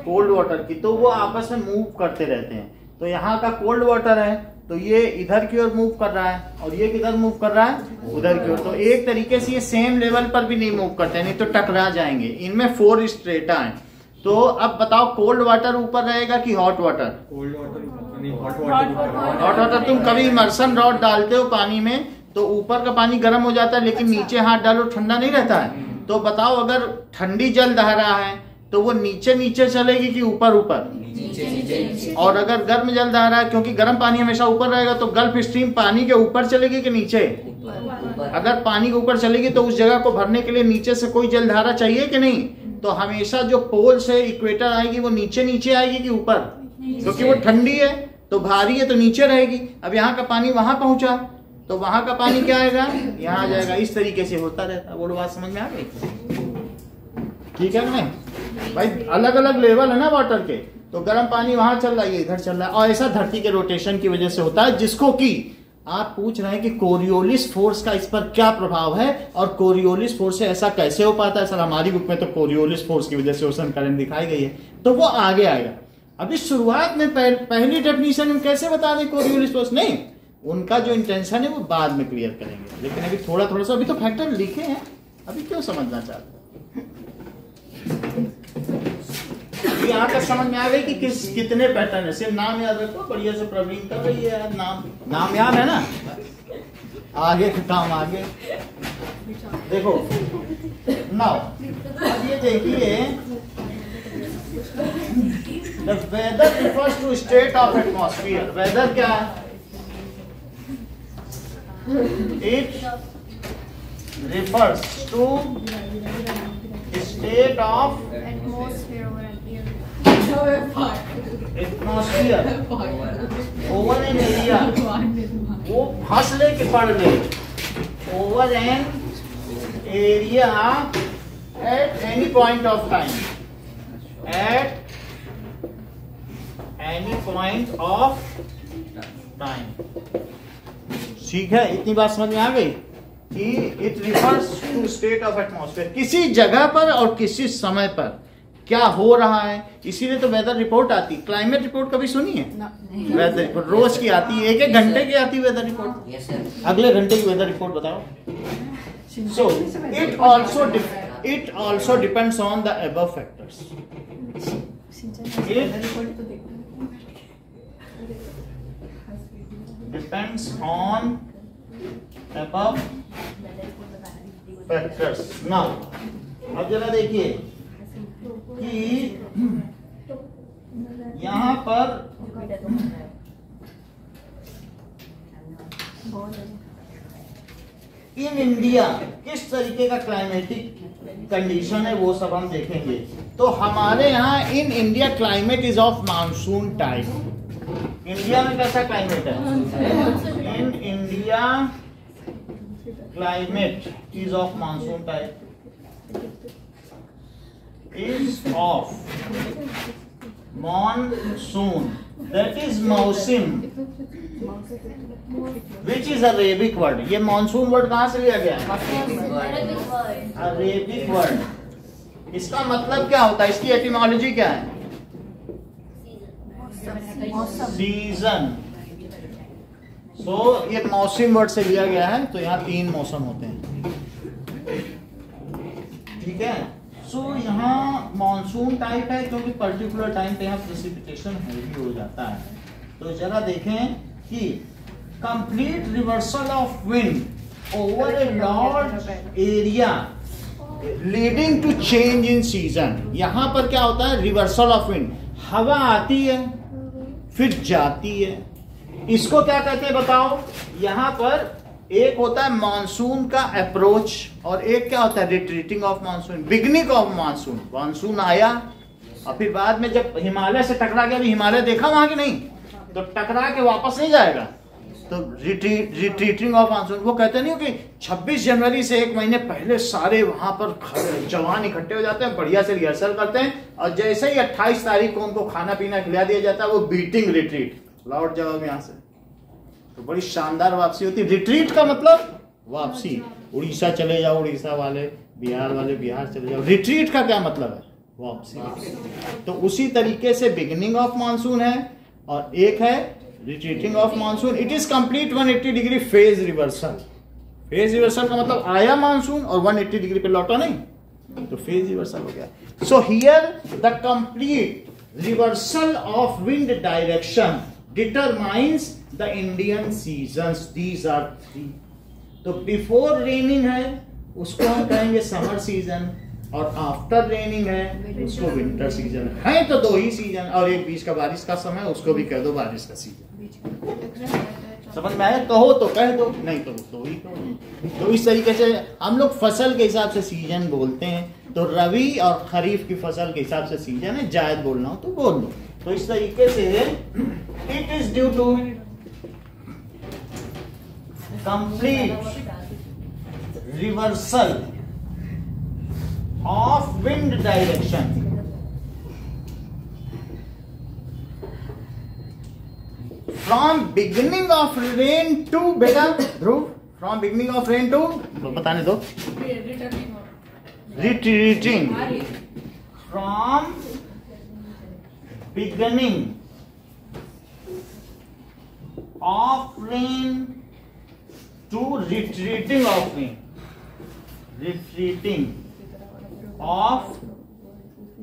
कोल्ड वाटर की। तो वो आपस में मूव करते रहते हैं। तो यहाँ का कोल्ड वाटर है तो ये इधर की ओर मूव कर रहा है और ये किधर मूव कर रहा है, उधर की ओर। तो एक तरीके से ये सेम लेवल पर भी नहीं मूव करते, नहीं तो टकरा जाएंगे। इनमें 4 स्ट्रेटा हैं। तो अब बताओ कोल्ड वाटर ऊपर रहेगा कि hot water?
Cold water.
Hot water. तुम कभी इमर्सन रॉड डालते हो पानी में तो ऊपर का पानी गर्म हो जाता है, लेकिन नीचे हाथ डालो ठंडा नहीं रहता है। तो बताओ अगर ठंडी जल धारा है तो वो नीचे नीचे चलेगी कि ऊपर ऊपर? नीचे। और अगर गर्म जल धारा है, क्योंकि गर्म पानी हमेशा ऊपर रहेगा, तो गल्फ स्ट्रीम पानी के ऊपर चलेगी कि नीचे? अगर पानी के ऊपर चलेगी तो उस जगह को भरने के लिए नीचे से कोई जल धारा चाहिए कि नहीं? तो हमेशा जो पोल से इक्वेटर आएगी वो नीचे नीचे आएगी कि ऊपर? क्योंकि वो ठंडी है तो भारी है तो नीचे रहेगी। अब यहाँ का पानी वहां पहुंचा तो वहां का पानी क्या आएगा, यहाँ आ जाएगा। इस तरीके से होता रहता है। वो बात समझ में आ गई? ठीक है नहीं भाई, अलग अलग लेवल है ना वाटर के। तो गर्म पानी वहां चल रहा है, इधर चल रहा है, और ऐसा धरती के रोटेशन की वजह से होता है, जिसको कि आप पूछ रहे हैं कि कोरियोलिस फोर्स का इस पर क्या प्रभाव है और कोरियोलिस फोर्स से ऐसा कैसे हो पाता है। सर हमारी बुक में तो कोरियोलिस फोर्स की वजह से ओशन करंट दिखाई गई है, तो वो आगे आएगा। अभी शुरुआत में पहली डेफिनेशन हम कैसे बता दें कोरियोलिस फोर्स, नहीं, उनका जो इंटेंशन है वो बाद में क्लियर करेंगे। लेकिन अभी थोड़ा थोड़ा सा अभी तो फैक्टर लिखे हैं, अभी क्यों समझना चाहते हैं? यहाँ तक समझ में आ गई कि कितने पैटर्न है। सिर्फ नाम याद रखो, बढ़िया से प्रवीण कर रही है, नाम याद है ना, आगे का काम आगे। देखो नाउ अब ये देखिए, the weather refers to state of atmosphere. Weather क्या है? It refers to state of atmosphere over an area। वो हंस ले के पढ़ ले, over an area at any point of time, at any point of time। ठीक है, इतनी बात समझ में आ गई कि it refers to state of atmosphere, किसी जगह पर और किसी समय पर क्या हो रहा है। इसीलिए तो वेदर रिपोर्ट आती। क्लाइमेट रिपोर्ट कभी सुनी है? वेदर रिपोर्ट रोज की आती है, एक घंटे की आती है वेदर रिपोर्ट। अगले घंटे की वेदर रिपोर्ट बताओ। So it also depends on the above factors. Depends on above factors। Now अब जरा देखिए कि यहाँ पर इन इंडिया किस तरीके का क्लाइमेटिक कंडीशन है वो सब हम देखेंगे। तो हमारे यहाँ in India climate is of monsoon type. India में कैसा क्लाइमेट है? In India climate is of monsoon type, is of monsoon, that is मौसम, which is Arabic word। ये monsoon word कहाँ से लिया गया है? Arabic word। इसका मतलब क्या होता है, इसकी एटिमोलॉजी क्या है? सीजन। तो ये मौसम वर्ड से लिया गया है। तो यहाँ 3 मौसम होते हैं, ठीक है। सो यहाँ मॉनसून टाइप है क्योंकि पर्टिकुलर टाइम पे यहाँ प्रेसिपिटेशन हैवी हो जाता है। तो जरा देखें कि complete reversal of wind over a large area leading to change in season. यहाँ पर क्या होता है? रिवर्सल ऑफ विंड, हवा आती है फिर जाती है। इसको क्या कहते हैं बताओ? यहाँ पर एक होता है मानसून का अप्रोच और एक क्या होता है? Retreating of monsoon, beginning of monsoon. Monsoon आया और फिर बाद में जब हिमालय से टकरा गया, हिमालय देखा वहां की नहीं, तो टकरा के वापस नहीं जाएगा, तो रिट्रीटिंग ऑफ मानसून। वो कहते नहीं हो कि 26 जनवरी से 1 महीने पहले सारे वहां पर जवान इकट्ठे हो जाते हैं, बढ़िया से रिहर्सल करते हैं, और जैसे ही 28 तारीख को उनको खाना पीना खिला दिया जाता है, वो बीटिंग रिट्रीट, लौट जाओ यहाँ से। तो बड़ी शानदार वापसी होती है। रिट्रीट का मतलब वापसी। उड़ीसा चले जाओ उड़ीसा वाले, बिहार वाले बिहार चले जाओ। रिट्रीट का क्या मतलब है? वापसी। तो उसी तरीके से बिगिनिंग ऑफ मानसून है और एक है retreating of monsoon. It is complete 180 degree phase reversal. Phase reversal का मतलब आया मानसून और 180 डिग्री पे लौटा नहीं, तो फेज रिवर्सल हो गया। So here the complete reversal of wind direction determines the Indian seasons. These are 3। तो बिफोर रेनिंग है उसको हम कहेंगे समर सीजन, और आफ्टर रेनिंग है उसको विंटर सीजन। है तो 2 ही सीजन, और एक बीच का बारिश का समय, उसको भी कह दो बारिश का सीजन। समझ में आया? कहो तो कह दो, नहीं तो 2 ही कहो। तो इस तरीके से हम लोग फसल के हिसाब से सीजन बोलते हैं। तो रबी और खरीफ की फसल के हिसाब से सीजन है, जायद बोलना हो तो बोल लो। तो इस तरीके से it is due to complete reversal of wind direction from beginning of rain to, बेटा Dhruv, from beginning of rain to, बताने दो, retreating from beginning of rain to retreating of rain, retreating of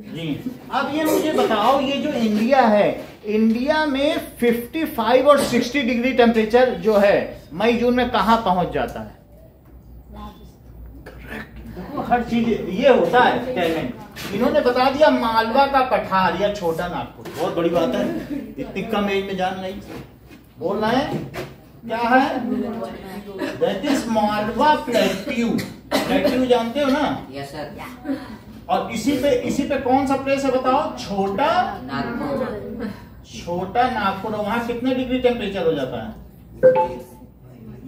rain. अब ये मुझे बताओ, ये जो इंडिया है, इंडिया में 55 और 60 डिग्री टेम्परेचर जो है मई जून में कहां पहुंच जाता है? हर चीज ये होता है टैलेंट। इन्होंने बता दिया मालवा का पठार या छोटा नागपुर, बहुत बड़ी बात है, इतनी कम एज में जान नहीं बोल रहे हैं। क्या है? That is Malwa plateau. Plateau जानते हो ना?
Yes sir.
और इसी पे कौन सा प्लेस है बताओ? छोटा नागपुर। छोटा नागपुर, वहां कितने डिग्री टेम्परेचर हो जाता है?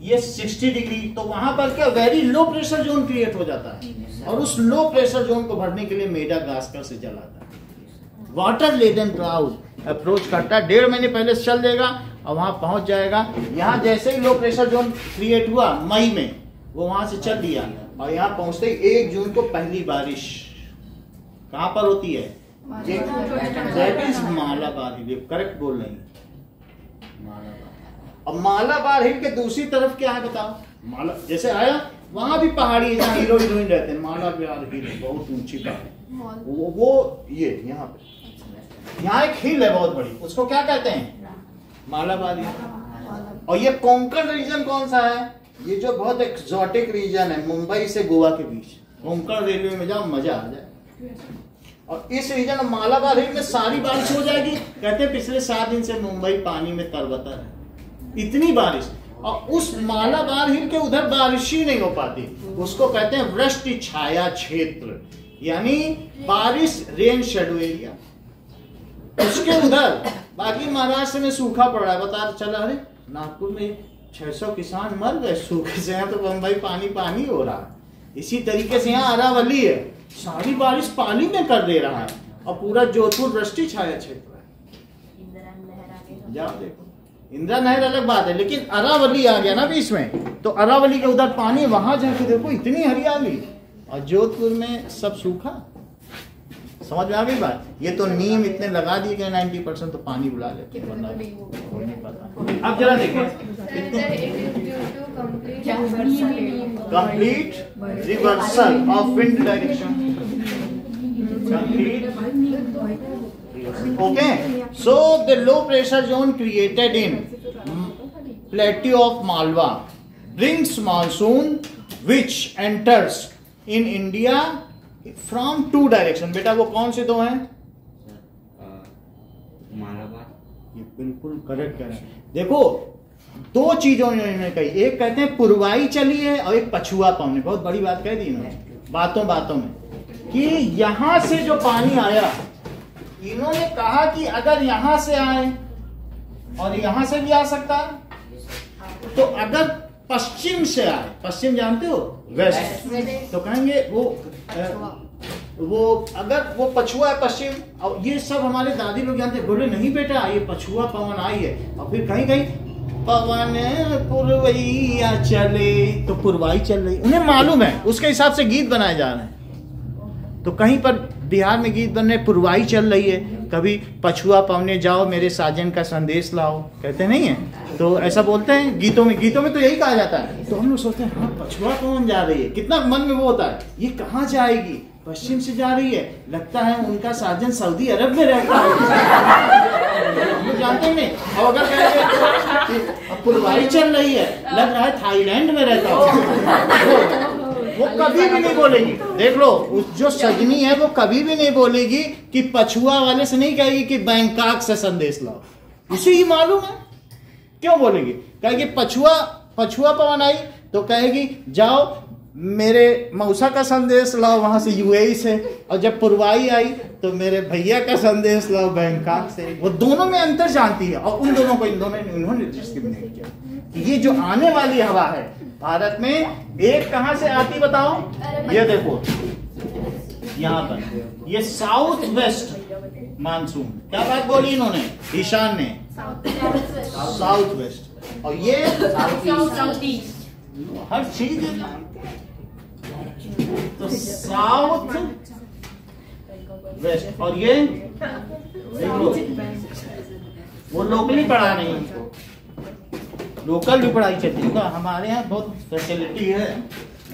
ये 60 डिग्री। तो वहां पर क्या very low pressure zone create हो जाता है, और उस लो प्रेशर जोन को भरने के लिए मेडागास्कर से जल आता है। वाटर लेडन क्लाउड अप्रोच करता है, 1.5 महीने पहले चल देगा और वहां पहुंच जाएगा। यहाँ जैसे ही लो प्रेशर जोन क्रिएट हुआ मई में, वो वहां से चल दिया और यहाँ पहुंचते ही 1 जून को पहली बारिश कहां पर होती है? That is Malabar hill. Correct बोल रही मालाबार। अब मालाबार हिल के दूसरी तरफ क्या है बताओ? माला जैसे आया वहां भी पहाड़ी है जहाँ हीरो हीरोइन रहते हैं। मालाबार हिल बहुत ऊंची पहाड़ी, वो ये यहाँ पे यहाँ एक हिल है बहुत बड़ी, उसको क्या कहते हैं? मालाबार हिल। और ये कोंकण रीजन कौन सा है? ये जो बहुत एक्सोटिक रीजन है, मुंबई से गोवा के बीच। कोंकण रेलवे में जाओ, मजा आ जाए। और इस रीजन मालाबार हिल में सारी बारिश हो जाएगी। कहते हैं पिछले 7 दिन से मुंबई पानी में तरबतर है, इतनी बारिश। और उस मालाबार हिल के उधर बारिश ही नहीं हो पाती, उसको कहते हैं वृष्टि छाया क्षेत्र, यानी बारिश रेन शेडो एरिया। उसके उधर बाकी महाराष्ट्र में सूखा पड़ा है। बता चला, अरे नागपुर में 600 किसान मर गए सूखे से, यहाँ तो मुंबई पानी पानी हो रहा है। इसी तरीके से यहाँ अरावली है, सारी बारिश पानी में कर दे रहा है, और पूरा जोधपुर वृष्टि छाया क्षेत्र है। जाओ देखो, इंदिरा नहर अलग बात है, लेकिन अरावली आ गया ना बीच में, तो अरावली के उधर पानी, वहां जाके देखो इतनी हरियाली, और जोधपुर में सब सूखा। समझ में आ गई बात? ये तो नीम इतने लगा दिए गए 90% तो पानी बुला लेते हैं, वरना नहीं पता। अब जरा देखो, complete reversal of wind direction. Okay, so the low pressure zone created in plateau of Malwa brings monsoon which enters in India from 2 direction. बेटा वो कौन से 2 हैं?
मालाबार।
ये बिल्कुल करेक्ट करें। देखो 2 चीजों ने कही, एक कहते हैं पुरवाई चली है और एक पछुआ पवने। बहुत बड़ी बात कह दी इन्होंने बातों बातों में, कि यहां से जो पानी आया, इन्होंने कहा कि अगर यहां से आए और यहां से भी आ सकता है, तो अगर पश्चिम से आए, पश्चिम जानते हो वेस्ट, तो कहेंगे वो अगर वो पछुआ है पश्चिम। और ये सब हमारे दादी लोग जानते हैं, बोले नहीं बेटा ये पछुआ पवन आई है। और फिर कहीं कहीं पवन पुरवैया चले, तो पुरवाई चल रही, उन्हें मालूम है, उसके हिसाब से गीत बनाए जा रहे हैं। तो कहीं पर बिहार में गीत बन रहे पुरवाई चल रही है, कभी पछुआ पवने जाओ मेरे साजन का संदेश लाओ, कहते नहीं है? तो ऐसा बोलते हैं गीतों में तो यही कहा जाता है। तो हम लोग सोचते हैं हाँ पछुआ पवन जा रही है, कितना मन में वो होता है, ये कहाँ जाएगी? पश्चिम से जा रही है, लगता है उनका साजन सऊदी अरब में रहता है। हम लोग जानते हैं नहीं। और अगर कहेंगे पुरवाई चल रही है, लग रहा है थाईलैंड में रहता है, वो कभी भी नहीं बोलेगी। देख लो, उस जो सजनी है वो कभी भी नहीं बोलेगी कि पछुआ वाले से नहीं कहेगी कि बैंकॉक से संदेश लाओ, उसे ही मालूम है। क्यों बोलेगी? कहेगी पछुआ पवन आई, तो कहेगी जाओ मेरे मौसा का संदेश लाओ वहां से यूएई से, और जब पुरवाई आई तो मेरे भैया का संदेश लाओ बैंकॉक से। वो दोनों में अंतर जानती है, और उन दोनों को इन्होंने डिस्क्रिमिनेट किया कि ये जो आने वाली हवा है भारत में, एक कहां से आती बताओ? ये देखो यहाँ पर, ये साउथ वेस्ट मानसून। क्या बात बोली इन्होंने? ईशान ने साउथ वेस्ट, और ये
साउथ ईस्ट।
हर चीज तो साउथ वेस्ट, और ये वो लोकली पढ़ा नहीं, लोकल भी पढ़ाई चलती है। हमारे यहाँ बहुत फैसिलिटी है,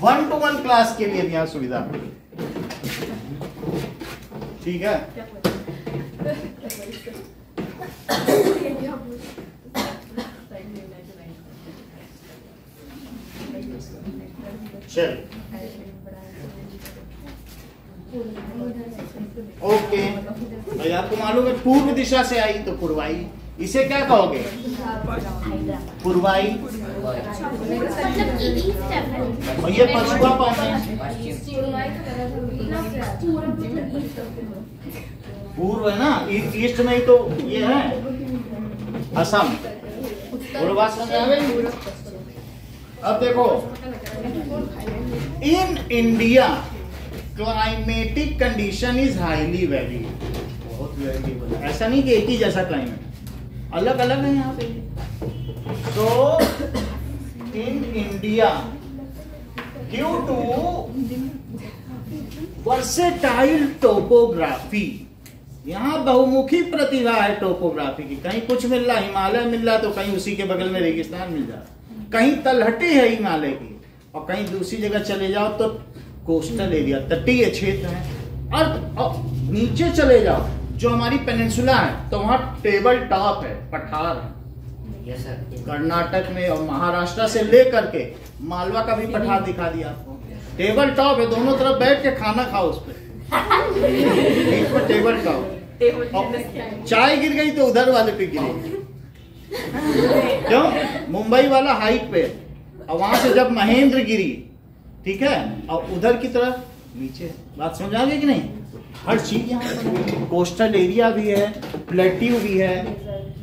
1-to-1 क्लास के लिए भी यहाँ सुविधा, ठीक है। चल ओके भाई, आपको मालूम है पूर्व दिशा से आई तो पूर्वाई, इसे क्या कहोगे? पूर्वाई। और ये पछुआ पानी, पूर्व है ना, ईस्ट में ही तो ये है असम। और बात समझ आ गई? अब देखो, in India climatic condition is highly variable, बहुत वेरिएबल। ऐसा नहीं कि एक ही जैसा क्लाइमेट, अलग अलग है यहाँ पे। तो in India due to versatile topography, यहाँ बहुमुखी प्रतिभा है टोपोग्राफी की। कहीं कुछ मिल रहा, हिमालय मिल रहा, तो कहीं उसी के बगल में रेगिस्तान मिल रहा, कहीं तलहटी है हिमालय की, और कहीं दूसरी जगह चले जाओ तो कोस्टल एरिया, तटीय क्षेत्र है। और नीचे चले जाओ जो हमारी पेनिनसुला है, तो वहां टेबल टॉप है, पठार है। yes, कर्नाटक में और महाराष्ट्र से लेकर के मालवा का भी पठार दिखा दिया आपको। टेबल टॉप है, दोनों तरफ बैठ के खाना खाओ उस पर, बीच में टेबल टॉप। चाय गिर गई तो उधर वाले पे गिरी, क्यों? मुंबई वाला हाइट पे, और वहां से जब महेंद्र गिरी, ठीक है, और उधर की तरफ नीचे। बात समझ आ गई कि नहीं? हर चीज यहाँ पर, कोस्टल एरिया भी है, प्लेट्यू भी है,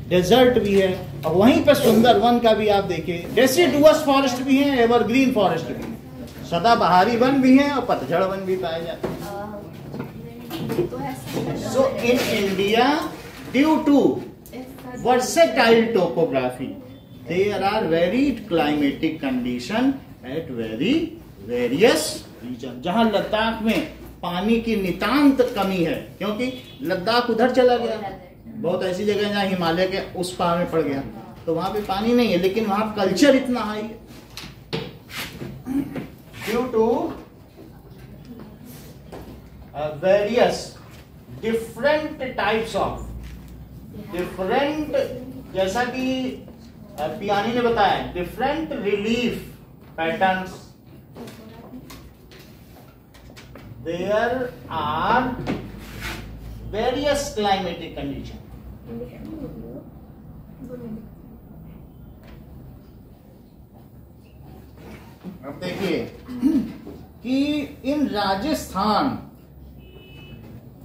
डेजर्ट भी है, और वहीं पे सुंदरवन का भी आप देखिए, डेसिडुअस फॉरेस्ट भी है, एवरग्रीन फॉरेस्ट भी है, सदाबहारी वन भी है, और पतझड़ वन भी पाए जाते हैं। So in India due to versatile topography there are varied climatic condition at various region। जहां लद्दाख में पानी की नितांत कमी है, क्योंकि लद्दाख उधर चला गया, बहुत ऐसी जगह जहां हिमालय के उस पार में पड़ गया, तो वहां पे पानी नहीं है, लेकिन वहां कल्चर इतना हाई है due to various different types of different, जैसा कि पियानी ने बताया, different relief patterns. There are various climatic condition. अब देखिए कि in Rajasthan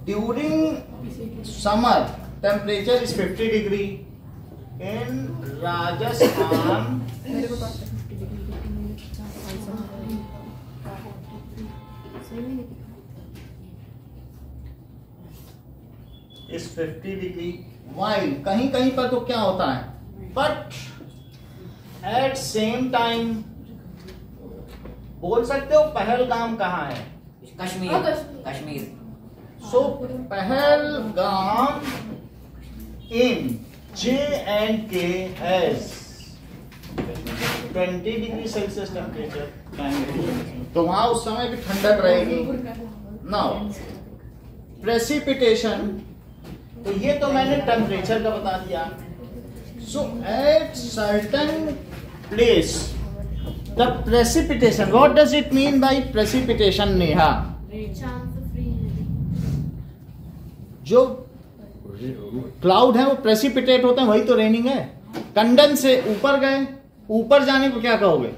during summer temperature is 50 degree in Rajasthan। is 50 degree, while कहीं कहीं पर तो क्या होता है, but at same time बोल सकते हो पहलगाम कहाँ है? Kashmir. So Pahalgam in J&K has 20 degree Celsius temperature, तो वहां उस समय भी ठंडक रहेगी। नाउ प्रेसिपिटेशन, तो ये तो मैंने टेम्परेचर का बता दिया। So at certain place the precipitation, what does it mean by precipitation? Neha, जो क्लाउड है वो प्रेसिपिटेट होते हैं, वही तो रेनिंग है। कंडेंस से ऊपर गए, ऊपर जाने को क्या कहोगे?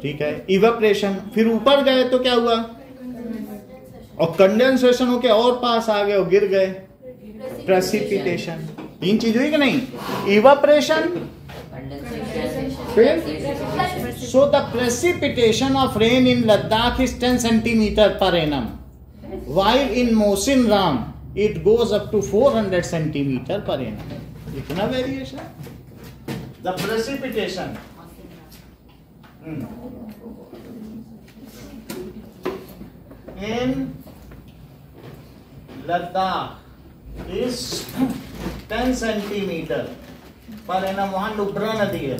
ठीक है, इवेपोरेशन। फिर ऊपर गए तो क्या हुआ, और कंडेंसेशन होके और पास आ गए और गिर गए, प्रेसिपिटेशन। 3 चीज हुई कि नहीं, इवेपोरेशन, फिर so the precipitation of rain in Ladakh is 10 centimeter per annum, while in Mawsynram it goes up to 400 centimeter per annum. इतना variation, the precipitation in Ladakh is 10 centimeter per annum. वहां नुब्रा नदी है,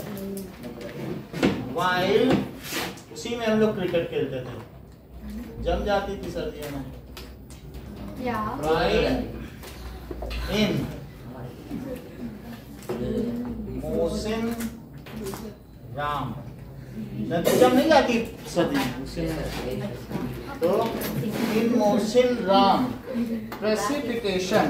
वाइल उसी में हम लोग क्रिकेट खेलते थे, जम जाती थी सर्दियों में। वाइल इन Mawsynram नदी जम नहीं जाती सर्दी में, तो इन Mawsynram precipitation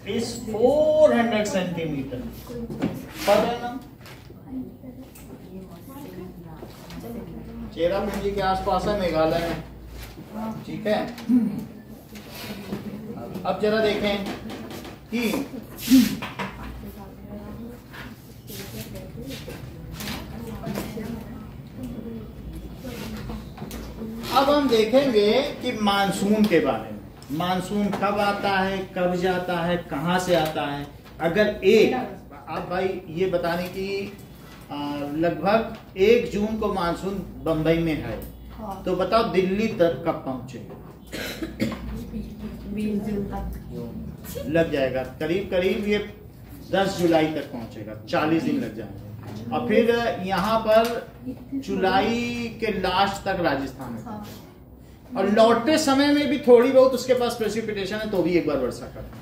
is 400 centimeter per annum. Cherrapunji के आसपास है मेघालय में, ठीक है। अब जरा देखें कि अब हम देखेंगे कि मानसून के बारे में। मानसून कब आता है, कब जाता है, कहां से आता है। अगर आप भाई ये बताने की लगभग 1 जून को मानसून बंबई में है, तो बताओ दिल्ली तक कब पहुंचेगा?
20 जून तक
लग जाएगा, करीब करीब ये 10 जुलाई तक पहुंचेगा, 40 दिन लग जाएंगे। और फिर यहाँ पर जुलाई के लास्ट तक राजस्थान में, और लौटते समय में भी थोड़ी बहुत उसके पास प्रेसिपिटेशन है तो भी एक बार वर्षा करता है।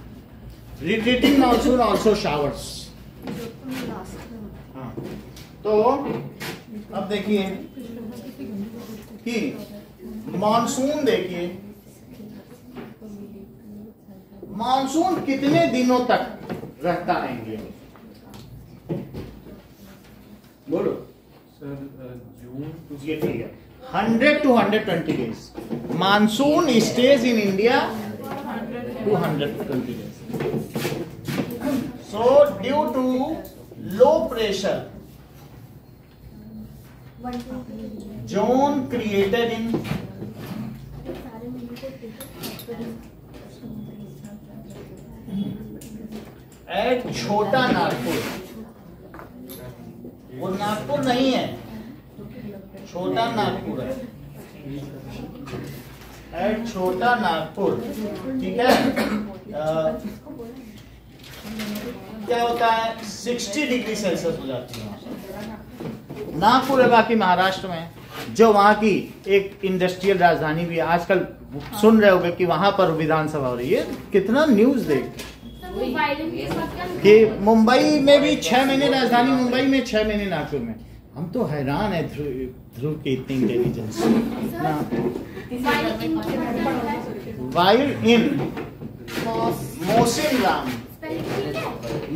Retreating monsoon also showers. हाँ, तो अब देखिए कि मानसून, देखिए मानसून कितने दिनों तक रहता है इंडिया में, बोलो
सर। जून
ये ठीक है, 100 to 120 days. Monsoon stays in India 220 days. So due to low pressure zone created in at छोटा नागपुर, वो नागपुर नहीं है, छोटा नागपुर है, एट छोटा नागपुर, ठीक है। क्या होता है, 60 डिग्री सेल्सियस हो जाती है नागपुर है। बाकी महाराष्ट्र में जो वहाँ की एक इंडस्ट्रियल राजधानी भी है, आजकल सुन रहे होंगे कि वहां पर विधानसभा हो रही है। कितना न्यूज देखते कि मुंबई में भी 6 महीने राजधानी मुंबई में, 6 महीने नागपुर में। हम तो हैरान है ध्रुव की इतनी intelligence. While in Mawsynram,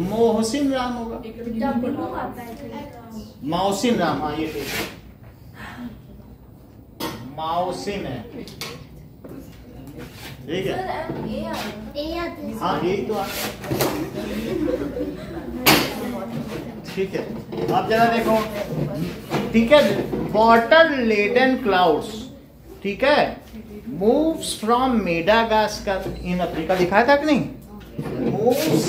Mawsynram होगा, Mawsynram, हाँ ये ठीक है, Mawsyn है, ठीक है। हाँ यही तो ठीक है। आप जरा देखो, ठीक है, वाटर लेडन क्लाउड्स, ठीक है, moves from Madagascar in Africa, दिखाया था कि नहीं, moves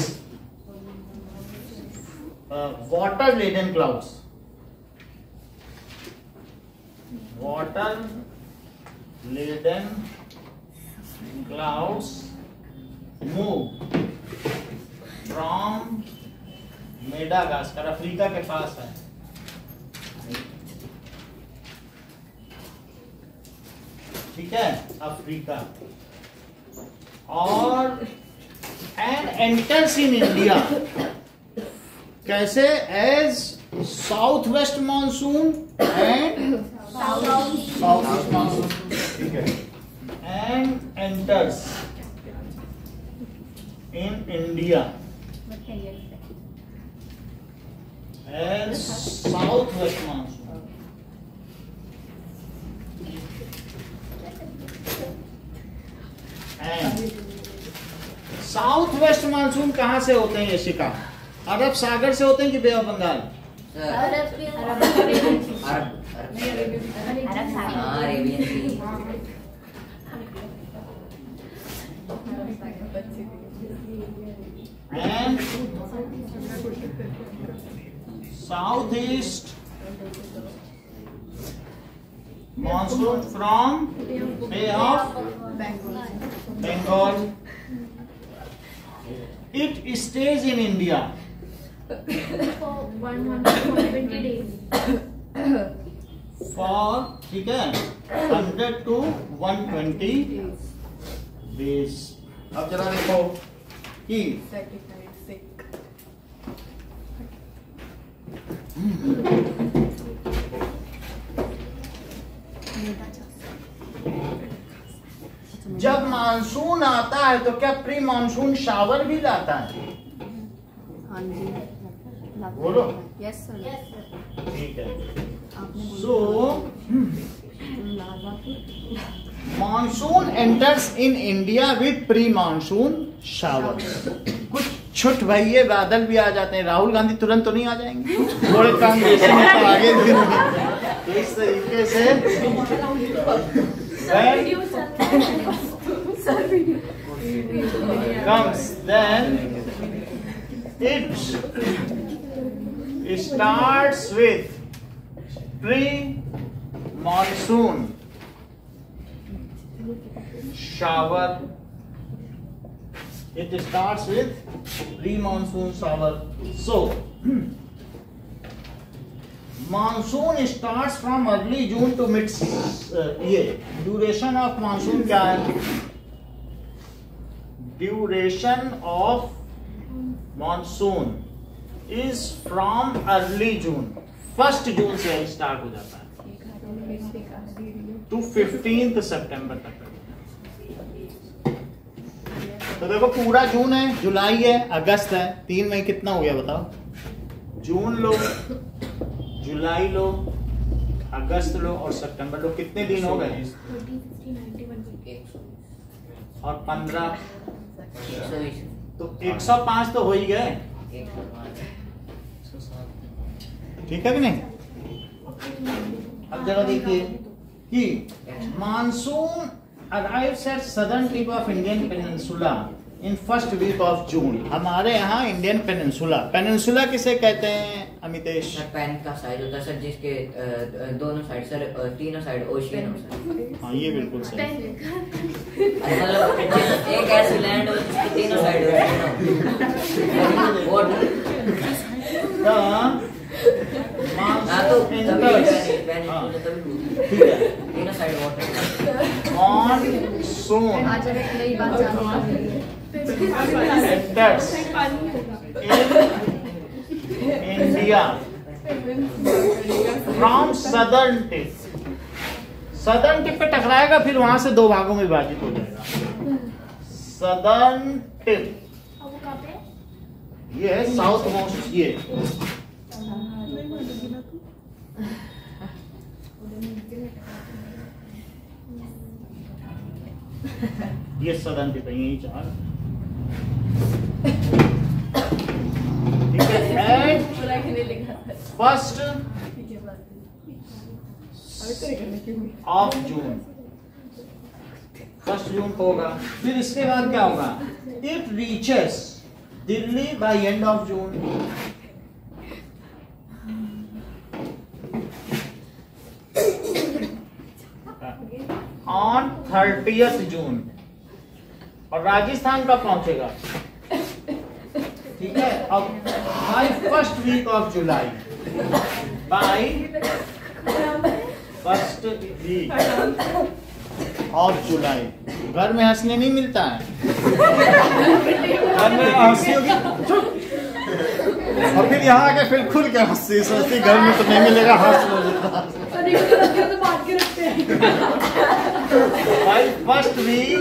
water laden clouds, water laden clouds move from Madagascar, Africa के पास है, ठीक है, अफ्रीका, और एंड एंटर्स इन इंडिया कैसे, as south west monsoon and south east monsoon, ठीक है, and enters in India as southwest monsoon. And south west monsoon कहां से होते हैं? यशिका, अरब सागर से होते हैं कि bay of Bengal? And southeast monsoon from Bay of Bengal. It stays in India
for 120 days.
For, ठीक है, 100 to 120 days. अब जरा देखो कि जब मानसून आता है तो क्या प्री मानसून शावर भी लाता है?
हाँ जी,
बोलो।
Yes sir.
ठीक है। So monsoon enters in India with pre monsoon shower. कुछ छुट भाई ये बादल भी आ जाते हैं। राहुल गांधी तुरंत तो नहीं आ जाएंगे, थोड़े कांग्रेस में तो आगे भी तो इस तरीके से comes, then it starts with pre-monsoon shower. It starts with pre-monsoon shower. So monsoon starts from early June to mid ये ड्यूरेशन ऑफ मानसून क्या है? Duration of monsoon is from early June, 1 जून से स्टार्ट हो जाता है टू 15 सितंबर तक। तो देखो पूरा जून है, जुलाई है, अगस्त है, 3 महीने कितना हो गया बताओ? जून लो, जुलाई लो, अगस्त लो और सितंबर लो, कितने दिन हो गए? और 15 तो 105 तो हो ही गए, ठीक है कि नहीं? अब जरा देखिए कि monsoon arrives at southern tip of Indian peninsula in first week of June. हमारे यहाँ इंडियन पेनिनसुला, पेनिनसुला किसे कहते हैं अमितेश?
पैन का साइड होता है सर, जिसके दोनों साइड सर, तीनों साइड ओशियन होता है।
हाँ ये बिल्कुल सही।
मतलब एक ऐसी लैंड हो जिसके तीनों साइड तीनों side water. Monsoon enters in India from southern tip। southern tip पे टकराएगा, फिर वहां से 2 भागों में विभाजित हो जाएगा। southern tip ये है साउथ मोस्ट, ये ये सदन टिप है, यही 4 ठीक है। फर्स्ट ऑफ जून, 1 जून को होगा। फिर इसके बाद क्या होगा? It reaches Delhi by end of June. On 30th June. और राजस्थान कब पहुंचेगा? ठीक है, अब by first week of July, by first week of July. घर में हंसने नहीं मिलता है, घर में हंसी होगी और फिर यहाँ आके फिर खुल के हंसी सोचती घर में तो नहीं मिलेगा, हंस लो जितना। by first week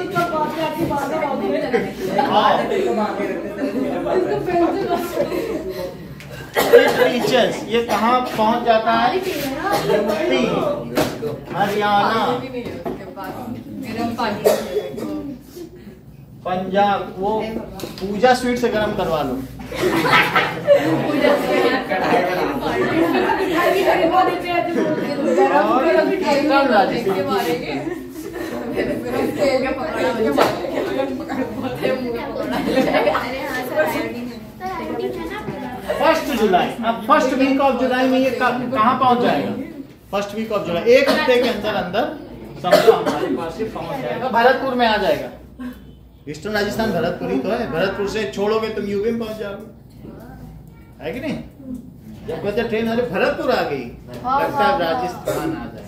it reaches, ये कहाँ पहुंच जाता है? यूपी, हरियाणा, पंजाब। वो पूजा स्वीट से गरम करवा लो। फर्स्ट जुलाई, अब फर्स्ट वीक ऑफ जुलाई में ये कहाँ पहुंच जाएगा? फर्स्ट वीक ऑफ जुलाई, एक हफ्ते के अंदर अंदर समझो हमारे पास ये पहुंच जाएगा, भरतपुर में आ जाएगा। ईस्टर्न राजस्थान भरतपुर ही तो है, भरतपुर से छोड़ोगे तुम यूपी में पहुंच जाओगे, है कि नहीं? जब कहते ट्रेन अरे भरतपुर आ गई, लगता है राजस्थान आ जाएगा।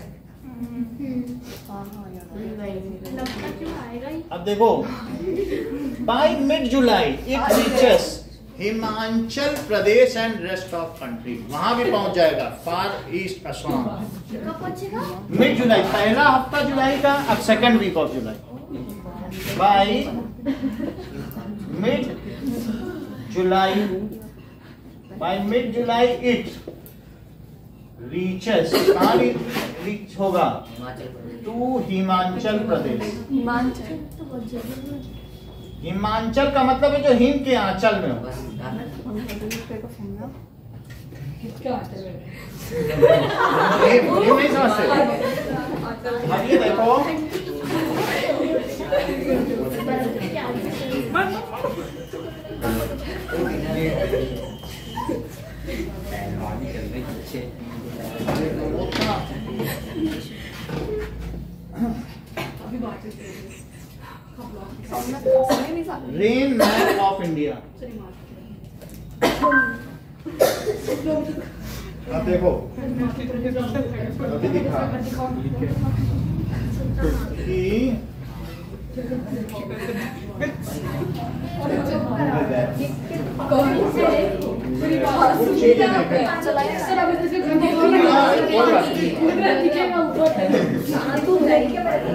अब देखो, by mid July it reaches Himachal Pradesh and rest of country, वहां भी पहुंच जाएगा, far east Assam. Mid July, पहला हफ्ता जुलाई का, अब second week of July. By mid July it reaches, कहाँ रीच होगा? टू हिमाचल प्रदेश। हिमाचल का मतलब है जो हिम के आंचल में हो। ये नहीं समझते? अब ये देखो, रेन मैप ऑफ इंडिया। अब देखो, अभी दिखा कि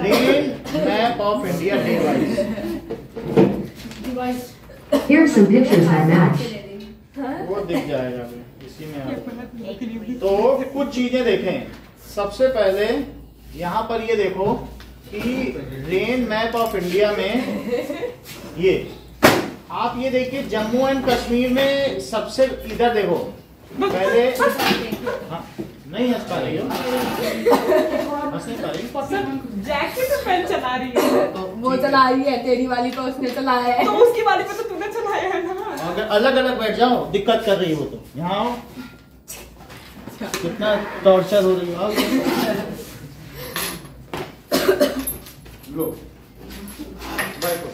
rain map of India device.
Here are some pictures I matched.
वो दिख जाएगा इसी में। तो कुछ चीजें देखें, सबसे पहले यहाँ पर ये देखो कि रेन मैप ऑफ इंडिया में ये आप ये देखिए, जम्मू एंड कश्मीर में सबसे, इधर देखो पहले, हाँ, नहीं हंस पा रही हो, हंस नहीं पा रही,
जैकेट पे पेन चला रही है,
तो वो चला रही है, तेरी वाली को उसने चलाया है,
तो उसकी वाली पे तो तूने चलाया है ना।
अगर अलग अलग बैठ जाओ, दिक्कत कर रही हो तो यहाँ आओ, कितना टॉर्चर हो रही हो। लो बैठो।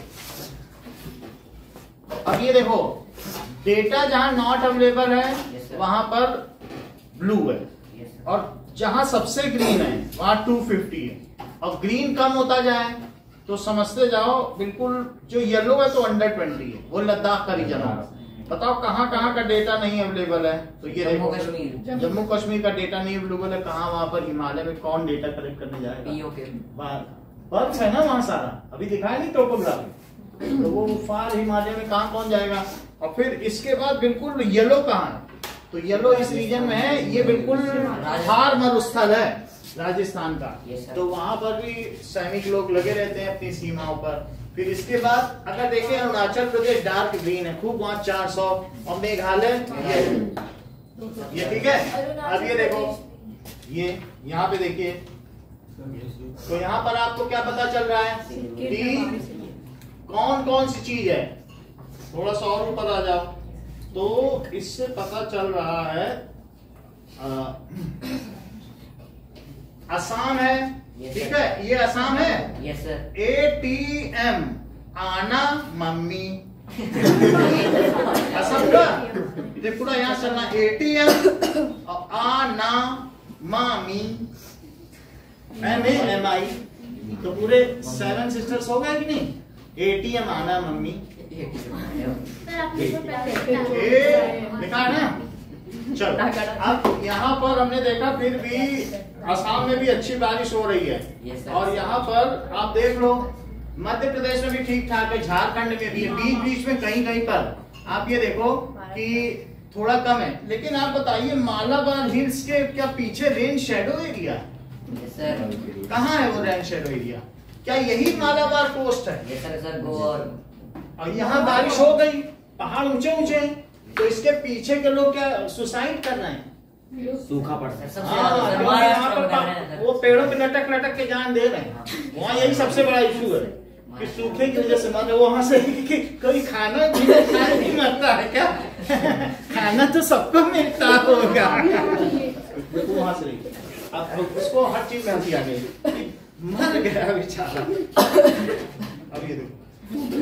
अब ये देखो, डेटा जहां नॉट अवेलेबल है वहां पर ब्लू है, और जहां सबसे ग्रीन है वहां 250 है, और ग्रीन कम होता जाए तो समझते जाओ बिल्कुल जो येलो है तो अंडर 20 है, वो लद्दाख का रीजन है। बताओ कहाँ कहाँ का डेटा नहीं अवेलेबल है? तो ये देखो, जम्मू कश्मीर का डेटा नहीं अवेलेबल है, कहाँ वहां पर हिमालय में कौन डेटा कलेक्ट करने जाएगा? बर्फ है ना वहां सारा, अभी दिखाया नहीं टोपोग्राफी, तो वो फार हिमालय में कहाँ पहुंच जाएगा। और फिर इसके बाद बिल्कुल येलो कहाँ है? तो येलो इस रीजन में है, ये बिल्कुल थार मरुस्थल है राजस्थान का, तो वहां पर भी सैनिक लोग लगे रहते हैं अपनी सीमाओं पर। फिर इसके बाद अगर देखें, अरुणाचल प्रदेश डार्क ग्रीन है, खूब वहां 400, और मेघालय ये ठीक है। अब ये देखो, ये यहाँ पे देखिए, तो यहाँ पर आपको क्या पता चल रहा है कि कौन कौन सी चीज है। थोड़ा सा और ऊपर आ जाओ, तो इससे पता चल रहा है असम है, ठीक है, ये असम है।
Yes sir.
ATM आना मम्मी असम का, देखो पूरा यहाँ चलना ATM और आना मामी MAMI, तो पूरे 7 सिस्टर्स हो गए कि नहीं? ATM आना मम्मी, लिखा है ना,
चलो अब यहाँ पर हमने देखा फिर भी असम में भी अच्छी बारिश हो रही है, और यहाँ पर आप देख लो मध्य प्रदेश में भी ठीक ठाक है, झारखंड में भी, बीच बीच में कहीं कहीं पर आप ये देखो कि थोड़ा कम है। लेकिन आप बताइए मालाबार हिल्स के क्या पीछे रेन शेडो एरिया कहाँ है? वो रेन शेडो एरिया क्या यही मालाबार कोस्ट है? और यहाँ बारिश हो गई, पहाड़ ऊंचे ऊंचे हैं, तो इसके पीछे के लोग क्या सुसाइड कर रहे हैं?
सूखा पड़ता
है, वो पेड़ों पे लटक लटक के जान दे रहे हैं। वहाँ यही सबसे बड़ा इशू है कि सूखे की वजह से मानो वहां से कि कोई खाना नहीं मरता है क्या? खाना तो सबको मिलता होगा। देखो वहां से अब उसको हर चीज में हंसी आ गई, मर गया बेचारा। अब ये देखो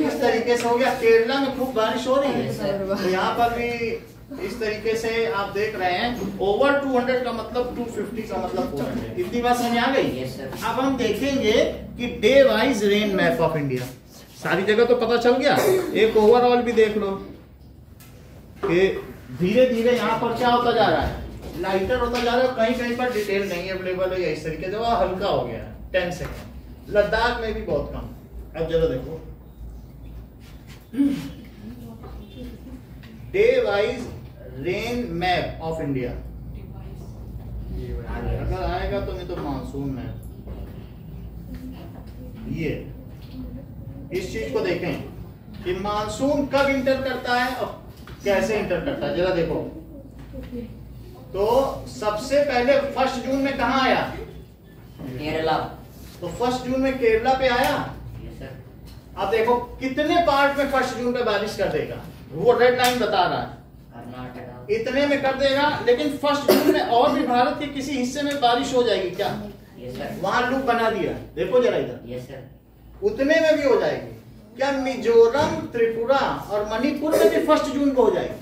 इस तरीके से हो गया। केरला में खूब बारिश हो रही है, तो यहाँ पर भी इस तरीके से आप देख रहे हैं। ओवर 200 का मतलब 250 का मतलब 400। इतनी बात समझ आ गई? अब हम देखेंगे कि day wise rain map of India, सारी जगह तो पता चल गया। एक ओवरऑल भी देख लो कि धीरे धीरे यहाँ पर क्या होता जा रहा है, लाइटर होता जा रहा है। कहीं कहीं पर डिटेल नहीं अवेलेबल है, इस तरीके से हल्का हो गया 10 सेकेंड। लद्दाख में भी बहुत कम। अब जरा देखो day wise rain map of India, अगर आएगा तो नहीं तो मानसून मैप। ये इस चीज को देखें कि मानसून कब इंटर करता है और कैसे इंटर करता है, जरा देखो। तो सबसे पहले 1 जून में कहा आया?
केरला।
तो 1 जून में केरला पे आया। अब देखो कितने पार्ट में 1 जून पे बारिश कर देगा, वो रेड लाइन बता रहा है इतने में कर देगा। लेकिन 1 जून में और भी भारत के किसी हिस्से में बारिश हो जाएगी क्या? वहां लूप बना दिया, देखो जरा इधर, उतने में भी हो जाएगी क्या? मिजोरम, त्रिपुरा और मणिपुर में भी 1 जून को हो जाएगी।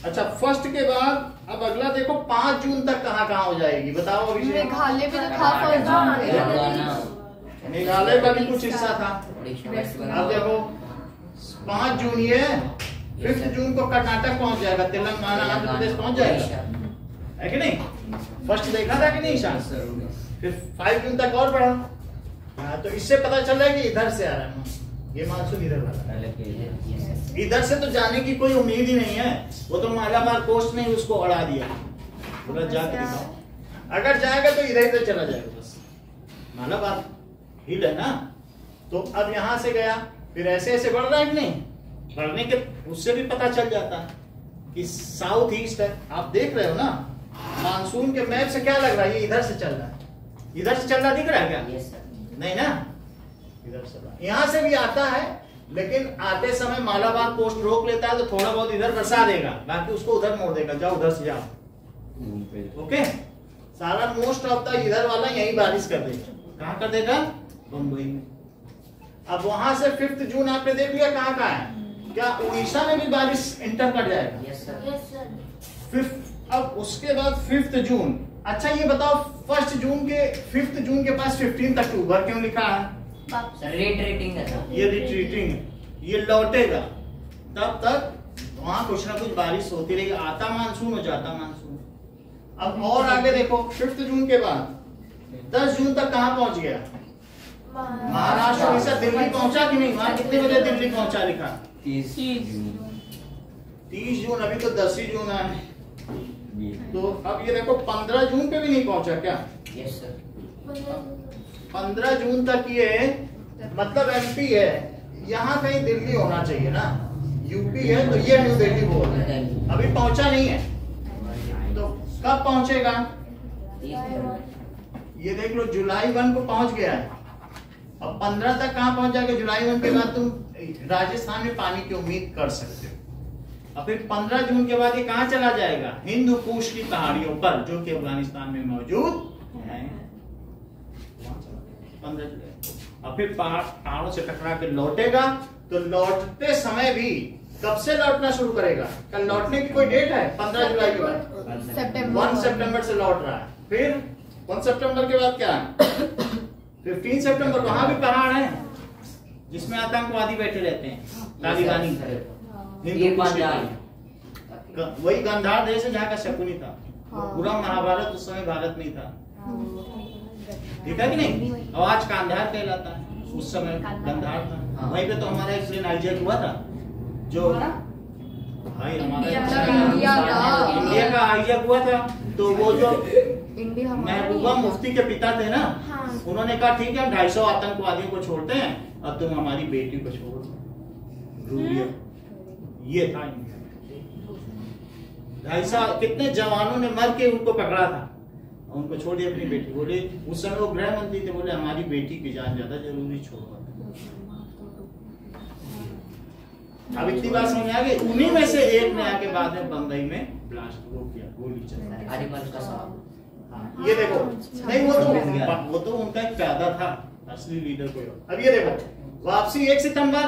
अच्छा 1 के बाद अब अगला देखो 5 जून तक कहाँ कहाँ हो जाएगी, बताओ अभी।
मेघालय में तो था,
मेघालय का भी कुछ हिस्सा था। अब देखो 5 जून ये, 5 जून को कर्नाटक पहुंच जाएगा, तेलंगाना, आंध्र प्रदेश पहुंच जाएगा, है कि नहीं? फर्स्ट देखा था कि नहीं शांत? फिर 5 जून तक और बढ़ा। हाँ, तो इससे पता चल रहा है कि इधर से आ रहा है ये मानसून, इधर वाला। इधर से तो जाने की कोई उम्मीद ही नहीं है, वो तो मालाबार कोस्ट ने उसको अड़ा दिया पूरा। जाके अगर जाएगा तो इधर चला जाएगा बस, मालाबार हिल है ना। तो अब यहां से गया, फिर ऐसे ऐसे बढ़ रहा है कि नहीं? बढ़ने के उससे भी पता चल जाता है कि साउथ ईस्ट है। आप देख रहे हो ना मानसून के मैप से, क्या लग रहा है ये इधर से चल रहा है, इधर से चल रहा दिख रहा है क्या? नहीं ना, इधर से यहां से भी आता है, लेकिन आते समय मालाबार कोस्ट रोक लेता है तो थोड़ा बहुत इधर बरसा देगा, बाकी उसको उधर मोड़ देगा, जाओ उधर से जाओ। ओके, सारा मोस्ट ऑफ द इधर वाला यही बारिश कर देगा। कहां कर देगा? बंबई में। अब वहां से 5 जून आपने देख लिया कहां कहां है। क्या उड़ीसा में भी बारिश इंटर कर जाएगा?
Yes sir.
अब उसके बाद 5 जून। अच्छा ये बताओ 1 जून के 5 जून के पास 15 अक्टूबर क्यों लिखा है?
रिट्रीटिंग है,
ये रिट्रीटिंग, ये लौटेगा तब तक वहां कुछ ना कुछ बारिश होती रहेगी, आता मानसून हो जाता मानसून। अब और आगे देखो 5 जून के बाद 10 जून तक कहां पहुंच गया? महाराष्ट्र, उड़ीसा, दिल्ली पहुंचा कि नहीं? वहां कितने बजे दिल्ली पहुंचा लिखा? 30 जून, अभी तो 10 ही जून है। तो अब ये देखो 15 जून पे भी नहीं पहुंचा क्या?
Yes sir.
15 जून तक ये मतलब एमपी है, यहाँ कहीं दिल्ली होना चाहिए ना, यूपी है तो ये न्यू दिल्ली बोल रहे हैं, अभी पहुंचा नहीं है। तो कब पहुंचेगा? ये देख लो जुलाई 1 को पहुंच गया है, अब 15 तक कहां पहुंच जाएगा? जुलाई 1 के बाद तुम राजस्थान में पानी की उम्मीद कर सकते हो। और फिर 15 जून के बाद ये कहां चला जाएगा? हिंदू कुश की पहाड़ियों पर, जो कि अफगानिस्तान में मौजूद है। 15 जुलाई, और फिर पहाड़ों से टकरा के लौटेगा। तो लौटते समय भी कब से लौटना शुरू करेगा? कल लौटने की कोई डेट है? 15 जुलाई के बाद 1 सितंबर से लौट रहा है। फिर 1 सितंबर के बाद क्या है? 15 सितंबर, वहां भी पहाड़ है जिसमें आतंकवादी बैठे रहते हैं, तालिबानी। वही गांधार देश है जहाँ का शकुनी था। पूरा महाभारत उस समय भारत में ही था, ठीक है कि नहीं? और आज कांधार कहलाता है, उस समय गांधार था। वहीं पे तो हमारा एक प्लेन हाईजैक हुआ था, जो भाई हमारा इंडिया का हाईजैक हुआ था। तो वो जो महबूबा मुफ्ती के पिता थे ना, उन्होंने कहा ठीक है हम 250 आतंकवादियों को छोड़ते हैं, अब तुम हमारी बेटी को छोड़ दो। ये था 250 कितने जवानों ने मर के उनको पकड़ा था, उनको छोड़ दिया अपनी बेटी। बोले उस समय वो गृह मंत्री थे, बोले हमारी बेटी की जान ज्यादा जरूरी, छोड़ो। अब इतनी बात समझ आ गई। उन्हीं में से एक ने आके बाद में बम्बई में ब्लास्ट वो किया, गोली चला। ये देखो, नहीं वो तो उनका एक प्यादा था, असली लीडर कोई और। अब ये देखो, वापसी 1 सितंबर,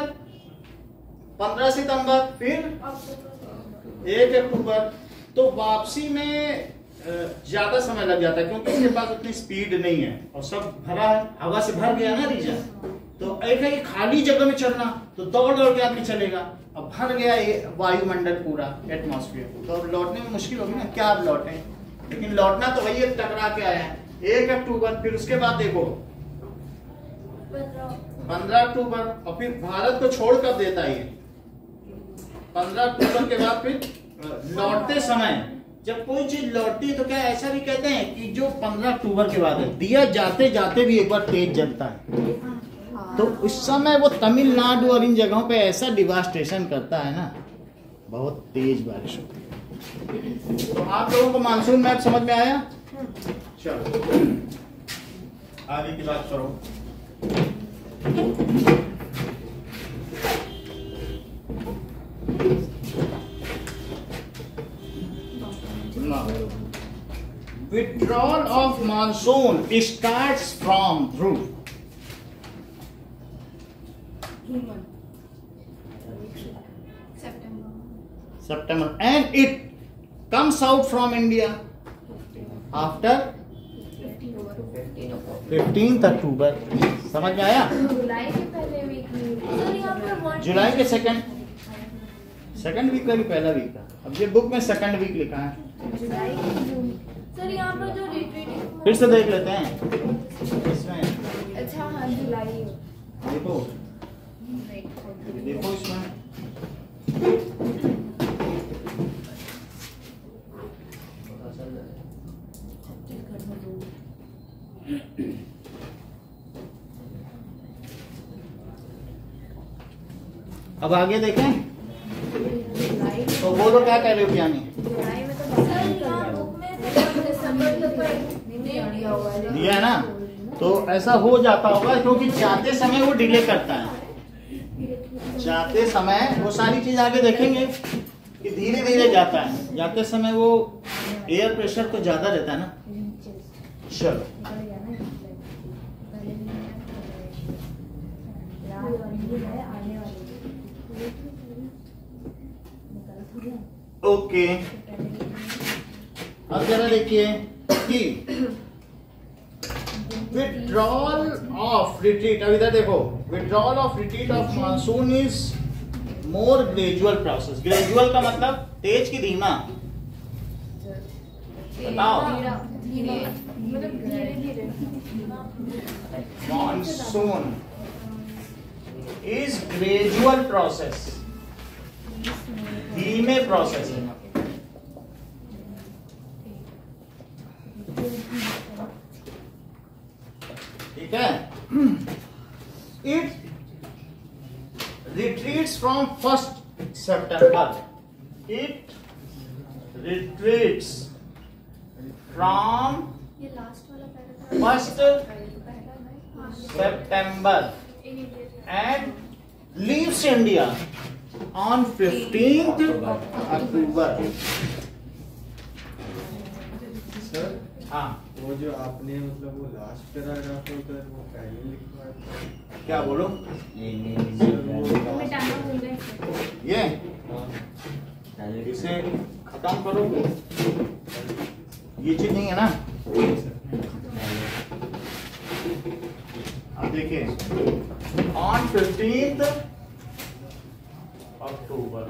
15 सितंबर, फिर 1 अक्टूबर। तो वापसी में ज्यादा समय लग जाता है, क्योंकि इसके पास उतनी स्पीड नहीं है और सब भरा है, हवा से भर गया ना रीजन। तो एक है कि खाली जगह में चलना, तो दौड़ दौड़ के आदमी चलेगा। अब भर गया ये वायुमंडल पूरा, एटमॉस्फेयर, तो अब लौटने में मुश्किल होगी ना, क्या अब लौटे? लेकिन लौटना तो वही टकरा के आया है। 1 अक्टूबर, फिर उसके बाद देखो 15 अक्टूबर, और फिर भारत को छोड़ कर देता है 15 अक्टूबर के बाद। फिर लौटते समय जब कोई चीज लौटती है तो क्या ऐसा भी कहते हैं कि जो 15 अक्टूबर के बाद है, दिया जाते जाते भी एक बार तेज जलता है। तो उस समय वो तमिलनाडु और इन जगहों पे ऐसा डिवास्टेशन करता है ना, बहुत तेज बारिश होती है। तो आप लोगों को मानसून मैप समझ में आया? चलो आगे की बात करो। Withdrawal of monsoon starts from Dhruv. September, and it comes out from India after 15th October. समझ में आया?
जुलाई के पहले वीक में,
जुलाई के सेकंड वीक का भी पहला वीक था। अब ये बुक में सेकंड वीक लिखा है।
जुलाई के जून। सर यहाँ पर जो रिट्रीटिंग,
फिर से देख लेते हैं इसमें।
अच्छा हाँ जुलाई,
देखो देखो इसमें अब आगे देखें तो बोलो क्या कह रहे हो ज्ञानी?
जुलाई में तो सर यहाँ बुक में दिसंबर तक
दिया है ना, तो ऐसा हो जाता होगा क्योंकि जाते समय वो डिले करता है। जाते समय वो सारी चीज आगे देखेंगे कि धीरे धीरे जाता है। जाते समय वो एयर प्रेशर तो ज्यादा रहता है ना। चलो ओके, अब जरा देखिए कि विड्रॉल ऑफ रिट्रीट। अब इधर देखो, withdrawal of retreat of monsoon is more gradual process. Gradual का मतलब तेज की धीमा? बताओ। मानसून इज ग्रेजुअल प्रोसेस, धीमे प्रोसेस है। ठीक है। It retreats from 1st September. It retreats from 1st September and leaves India on 15th October.
Sir
हाँ,
वो जो आपने मतलब वो लास्ट पैराग्राफ होता है वो पहले लिखवा है।
क्या बोलो? ये इसे खत्म करो, ये चीज नहीं है ना। अब देखिए ऑन 15th October।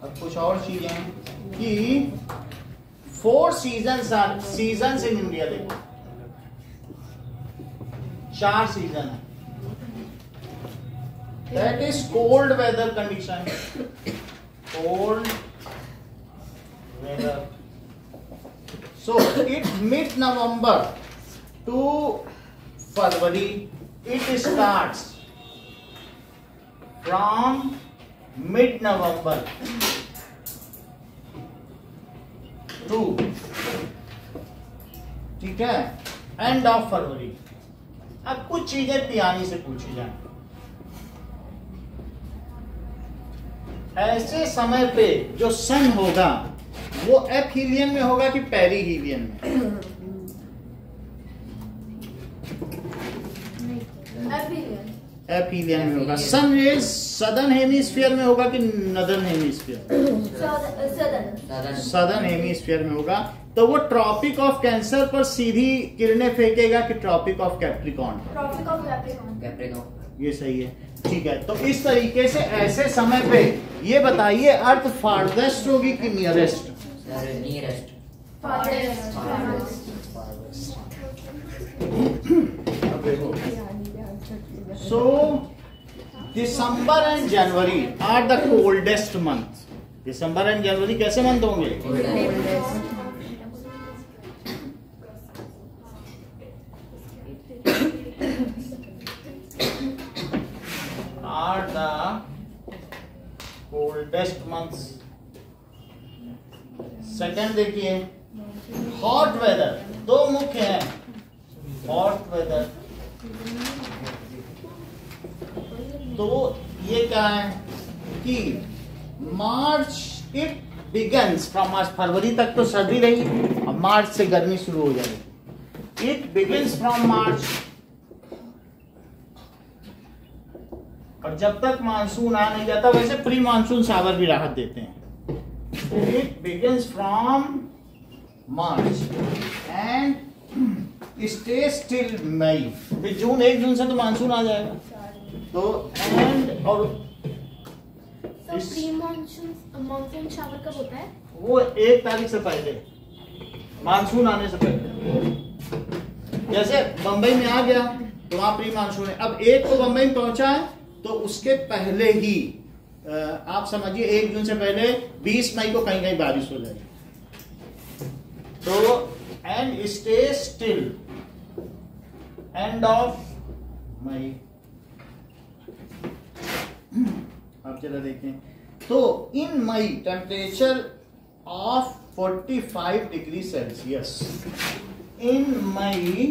अब कुछ
कुछ और चीजें कि 4 सीजन्स इन इंडिया। देखो 4 सीजन है। That is cold weather condition, cold weather. So it mid November to February, it starts from mid November to, ठीक है, एंड ऑफ फरवरी। अब कुछ चीजें पियानी से पूछी जाए। ऐसे समय पे जो सन होगा वो एपहीलियन में होगा कि पेरीहीलियन में? एपहीलियन में होगा। सन रेज सदर्न हेमिस्फीयर में होगा कि नदर्न हेमिस्फीयर? सदर्न हेमिस्फीयर में होगा। तो वो ट्रॉपिक ऑफ कैंसर पर सीधी किरणें फेंकेगा कि Tropic of Capricorn?
Tropic of Capricorn.
ये सही है, ठीक है। तो इस तरीके से ऐसे समय पे ये बताइए अर्थ फारदेस्ट होगी कि nearest?
Nearest.
So December and January are the coldest month. December and January कैसे मंथ होंगे? Are the coldest months. Second देखिए हॉट वेदर, दो मुख्य है। हॉट वेदर तो ये क्या है कि March it begins from March, फरवरी तक तो सर्दी रही, अब मार्च से गर्मी शुरू हो जाएगी। इट बिगिंस फ्रॉम मार्च, और जब तक मानसून आ नहीं जाता, वैसे प्री मानसून शावर भी राहत देते हैं। It begins from March and stage till May. फिर जून, 1 जून से तो मानसून आ जाएगा। तो एंड और
प्री मानसून शावर कब होता है?
वो 1 तारीख से पहले, मानसून आने से पहले। जैसे बंबई में आ गया तो वहां प्री मानसून है। अब 1 को बंबई में पहुंचा है तो उसके पहले ही आप समझिए 1 जून से पहले 20 मई को कहीं कहीं बारिश हो जाएगी। तो and stay still end of May. अब चला देखें तो in May temperature of 45 degree Celsius. In May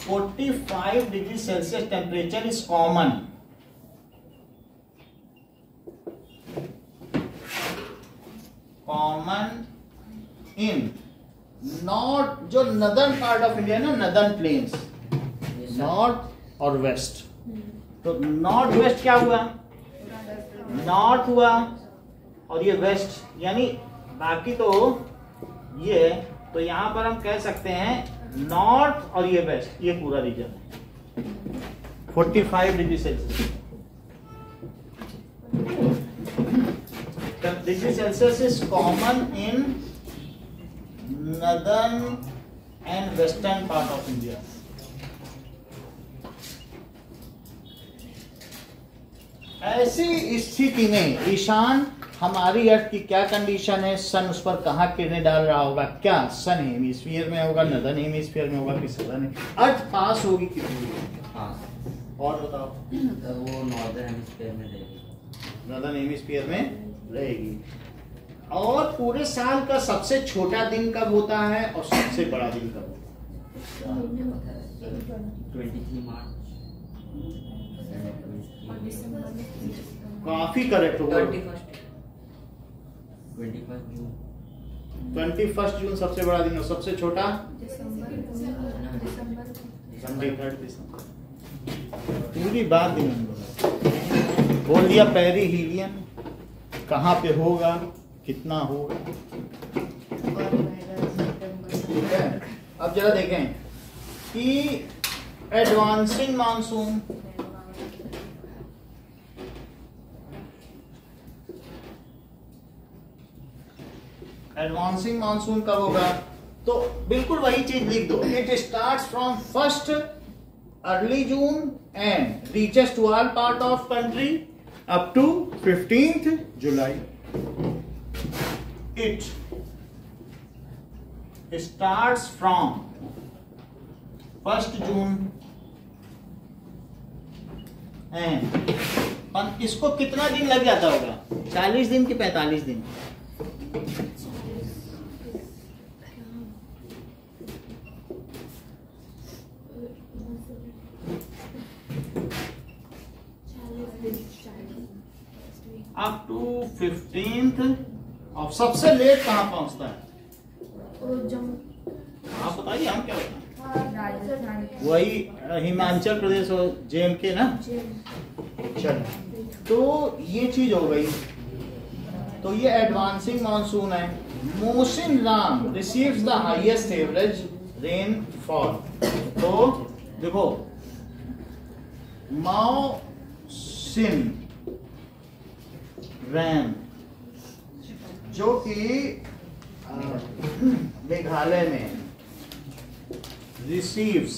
45 degree Celsius temperature is common. Common in north, जो नदर्न पार्ट ऑफ इंडिया ना, नदर्न प्लेन्स, नॉर्थ और वेस्ट। तो नॉर्थ वेस्ट क्या हुआ? नॉर्थ हुआ और ये वेस्ट, यानी बाकी तो ये, तो यहां पर हम कह सकते हैं नॉर्थ और ये वेस्ट, ये पूरा रीजन है 45 degree Celsius. Degree Celsius is common in northern and western part of India. ऐसी स्थिति में ईशान हमारी अर्थ की क्या कंडीशन है? सन उस पर कहाँ किरणें डाल रहा होगा? क्या सन हेमिस्फीयर में होगा, नदर्न हेमिस्फीयर में होगा कि सदर्न? अर्थ पास होगी कितनी? और बताओ।
वो नॉर्दर्न हेमिस्फीयर में रहेगी।
नॉर्दर्न हेमिस्फीयर में रहेगी। और पूरे साल का सबसे छोटा दिन कब होता है और सबसे बड़ा दिन कब होता है?
23 मार्च।
काफी करेक्ट होगा। 21 जून सबसे बड़ा दिन और सबसे छोटा दिसंबर। पूरी बात दिन बोल दिया। पेरीहीलियन कहाँ पे होगा, कितना होगा। ठीक है, अब जरा देखें कि एडवांसिंग मानसून, एडवांसिंग मानसून कब होगा? तो बिल्कुल वही चीज लिख दो, it starts from 1st early June and reaches to all part of country up to 15th July. It starts from 1st June and इसको कितना दिन लग जाता होगा? 40 दिन कि 45 दिन? Up to 15th. और सबसे लेट कहाँ पहुंचता है? आप बताइए, हम क्या बताएं? वही हिमाचल प्रदेश और JNK ना. चलो, तो ये चीज हो गई. तो ये एडवांसिंग मानसून है. Mosin Ram receives the highest average rainfall. तो देखो, मौसिन रैम जो कि मेघालय में रिसीव्स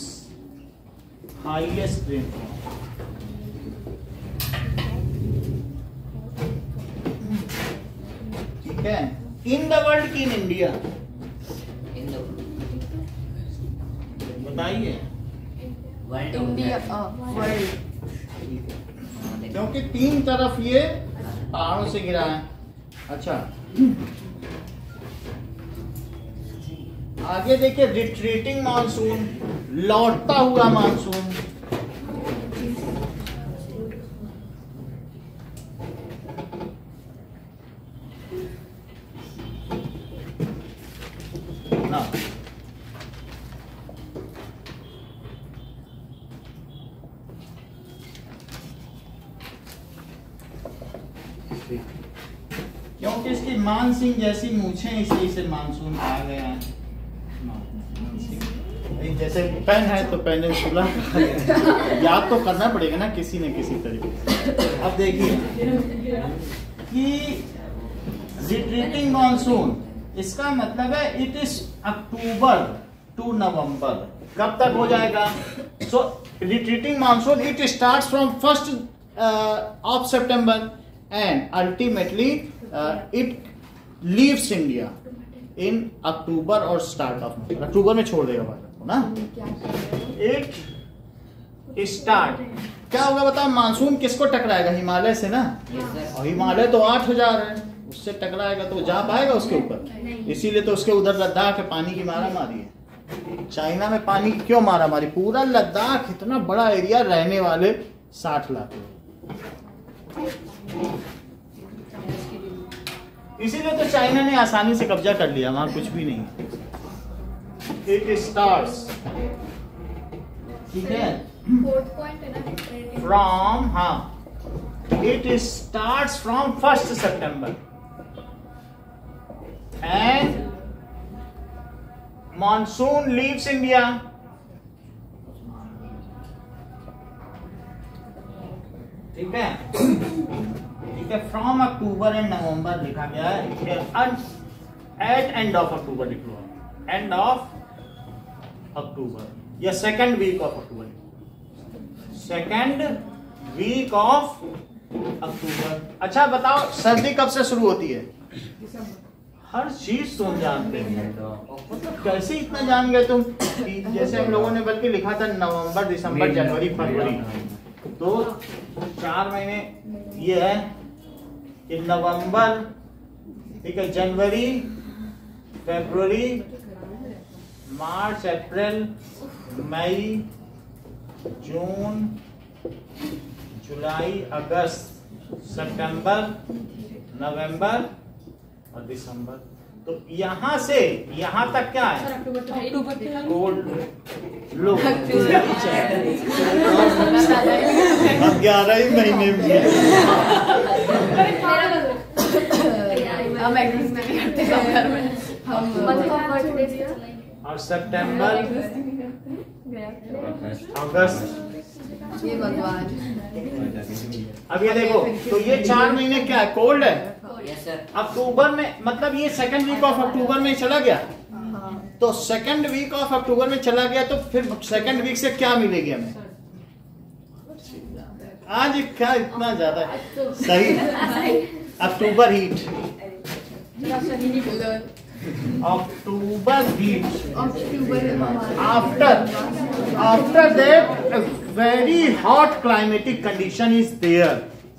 हाईएस्ट रेनफॉल. ठीक है. इन द वर्ल्ड की इन इंडिया बताइए.
इंडिया वर्ल्ड,
क्योंकि 3 तरफ ये पहाड़ों से गिरा है. अच्छा, आगे देखिए, रिट्रीटिंग मानसून, लौटता हुआ मानसून. ना क्योंकि इसकी मानसिंह जैसी मूछें, इसलिए इसे मानसून कहा गया है. जैसे पेन है तो पेनिनसुला याद तो करना पड़ेगा ना किसी न किसी तरीके से. अब देखिए कि रिट्रीटिंग मानसून, इसका मतलब है it is October to November. कब तक हो जाएगा? So retreating monsoon it starts from 1st of September and ultimately it leaves India in October और start of November. अक्टूबर में छोड़ देगा भारत को ना. इट स्टार्ट क्या होगा बताओ? मानसून किसको टकराएगा? हिमालय से ना. और हिमालय तो 8000 है, उससे टकराएगा तो जा पाएगा उसके ऊपर. इसीलिए तो उसके उधर लद्दाख है, पानी की मारा मारी है. चाइना में पानी क्यों मारा मारी? पूरा लद्दाख इतना बड़ा एरिया, रहने वाले 60 लाख लोग. इसीलिए तो चाइना ने आसानी से कब्जा कर लिया, वहां कुछ भी नहीं. इट स्टार्ट्स, ठीक है, फ्रॉम, हाँ, it starts from 1st September and monsoon leaves India. ठीक है, ठीक है. फ्रॉम अक्टूबर एंड नवंबर लिखा गया है. एट एंड ऑफ अक्टूबर लिख लो, एंड ऑफ अक्टूबर या second week of October. Second week of October. अच्छा बताओ, सर्दी कब से शुरू होती है? हर चीज तुम जानते हैं, मतलब कैसे इतना जान गए तुम? जैसे हम लोगों ने बल्कि लिखा था नवंबर, दिसंबर, जनवरी, फरवरी. तो 4 महीने ये है कि नवंबर, ठीक है, जनवरी, फरवरी, मार्च, अप्रैल, मई, जून, जुलाई, अगस्त, सितंबर, नवंबर और दिसंबर. तो यहां से यहां तक क्या है? कोल्ड लो 11 ही महीने में. और सितंबर, अगस्त,
ये भगवान.
अब ये देखो, तो ये 4 महीने क्या है? कोल्ड है.
Yes sir.
अक्टूबर में, मतलब ये सेकंड वीक ऑफ अक्टूबर में चला गया, तो सेकंड वीक ऑफ अक्टूबर में चला गया, तो फिर सेकंड वीक से क्या मिलेगी हमें? आज क्या इतना ज्यादा सही? October heat, October heat, after that very hot climatic condition is there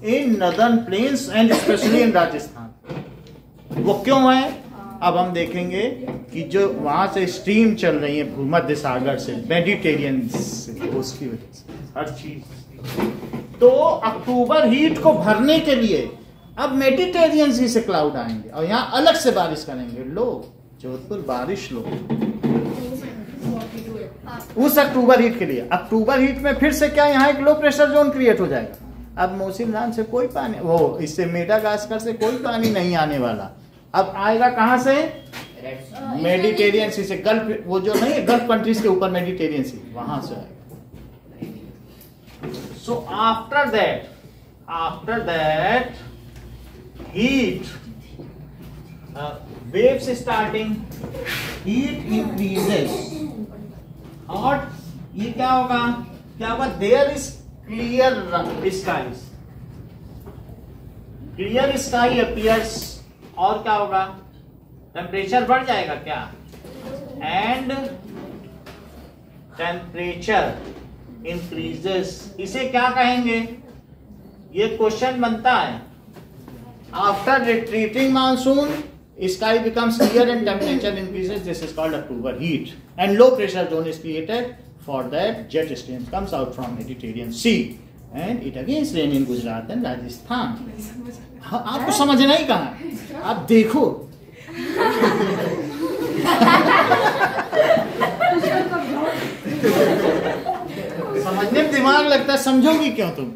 in northern plains and specially in Rajasthan. वो क्यों है अब हम देखेंगे कि जो वहां से स्ट्रीम चल रही है भूमध्य सागर से, मेडिटेरियन से, उसकी वजह से हर चीज। तो अक्टूबर हीट को भरने के लिए अब मेडिटेरियन सी से क्लाउड आएंगे और यहाँ अलग से बारिश करेंगे। लो जोधपुर बारिश लो उस अक्टूबर हीट के लिए। अक्टूबर हीट में फिर से क्या यहाँ एक लो प्रेशर जोन क्रिएट हो जाएगा। अब मौसिनराम से कोई पानी, वो इससे मेडागास्कर से कोई पानी नहीं आने वाला। अब आएगा कहां से? मेडिटेरियन सी से, गल्फ, वो जो नहीं है गल्फ कंट्रीज के ऊपर मेडिटेरियन सी, वहां से आएगा। So after that heat waves starting, heat increases और ये क्या होगा? there is clear skies, clear sky appears और क्या होगा? टेम्परेचर बढ़ जाएगा क्या? एंड टेम्परेचर इंक्रीजेस, इसे क्या कहेंगे? ये क्वेश्चन बनता है। After retreating monsoon sky becomes clear and temperature increases. This is called October heat, and low pressure zone is created. For that, jet stream comes out from Mediterranean Sea, and it again rain in Gujarat and Rajasthan. आपको समझना ही कहाँ है? आप देखो समझने में दिमाग लगता है, समझोगी क्यों तुम?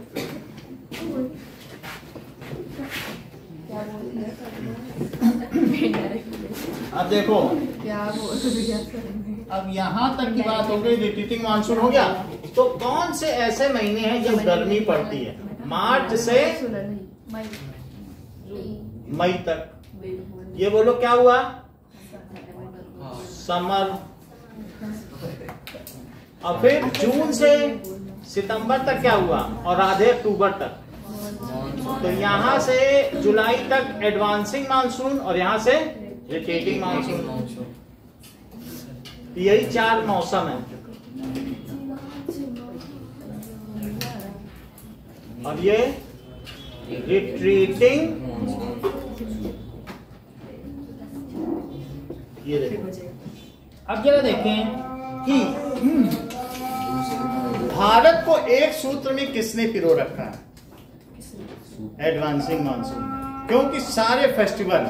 अब देखो, अब यहां तक की बात हो गई, रिट्रीटिंग मानसून हो गया। तो कौन से ऐसे महीने हैं जब गर्मी पड़ती है? मार्च से मई तक। ये बोलो क्या हुआ? समर। और फिर जून से सितंबर तक क्या हुआ? और आधे अक्टूबर तक। तो यहां से जुलाई तक एडवांसिंग मानसून और यहां से रिट्रीटिंग मानसून। यही 4 मौसम है। और ये रिट्रीटिंग, ये देखो। अब जरा देखें कि भारत को एक सूत्र में किसने पिरो रखा है? एडवांसिंग मानसून में। क्योंकि सारे फेस्टिवल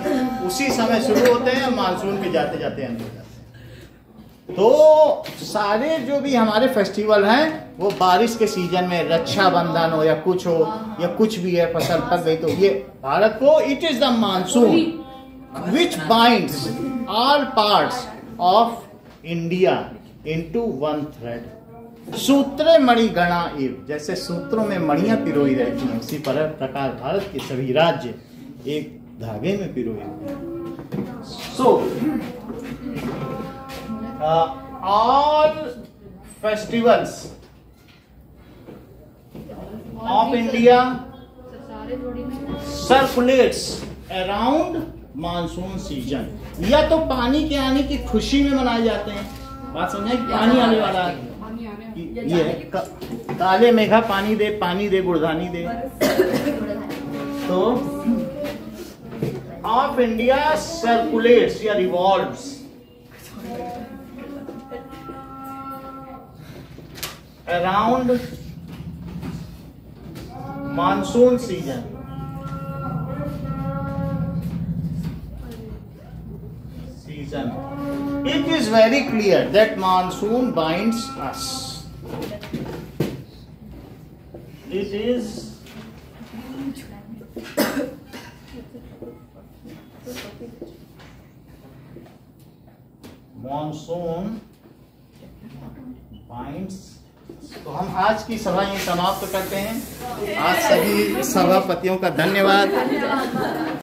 उसी समय शुरू होते हैं और मानसून पे जाते जाते अंत हो जाते हैं। तो सारे जो भी हमारे फेस्टिवल हैं वो बारिश के सीजन में, रक्षाबंधन हो या कुछ हो या कुछ भी है, फसल पक गई, तो ये भारत को, it is the monsoon which binds all parts of India into one thread. सूत्रे मणि गणा एव, जैसे सूत्रों में मणियां पिरोई रहती हैं, उसी प्रकार भारत के सभी राज्य एक धागे में पिरोए हुए। So all festivals of India circulates around monsoon season. या तो पानी के आने की खुशी में मनाए जाते हैं, बात समझे? पानी आने वाला है, ये काले मेघा पानी दे गुड़धानी दे। तो ऑफ इंडिया सर्कुलेट्स या revolves around monsoon season. It is very clear that monsoon binds us. It is monsoon binds। तो हम आज की सभा यहीं समाप्त करते हैं। आज सभी सभापतियों का धन्यवाद।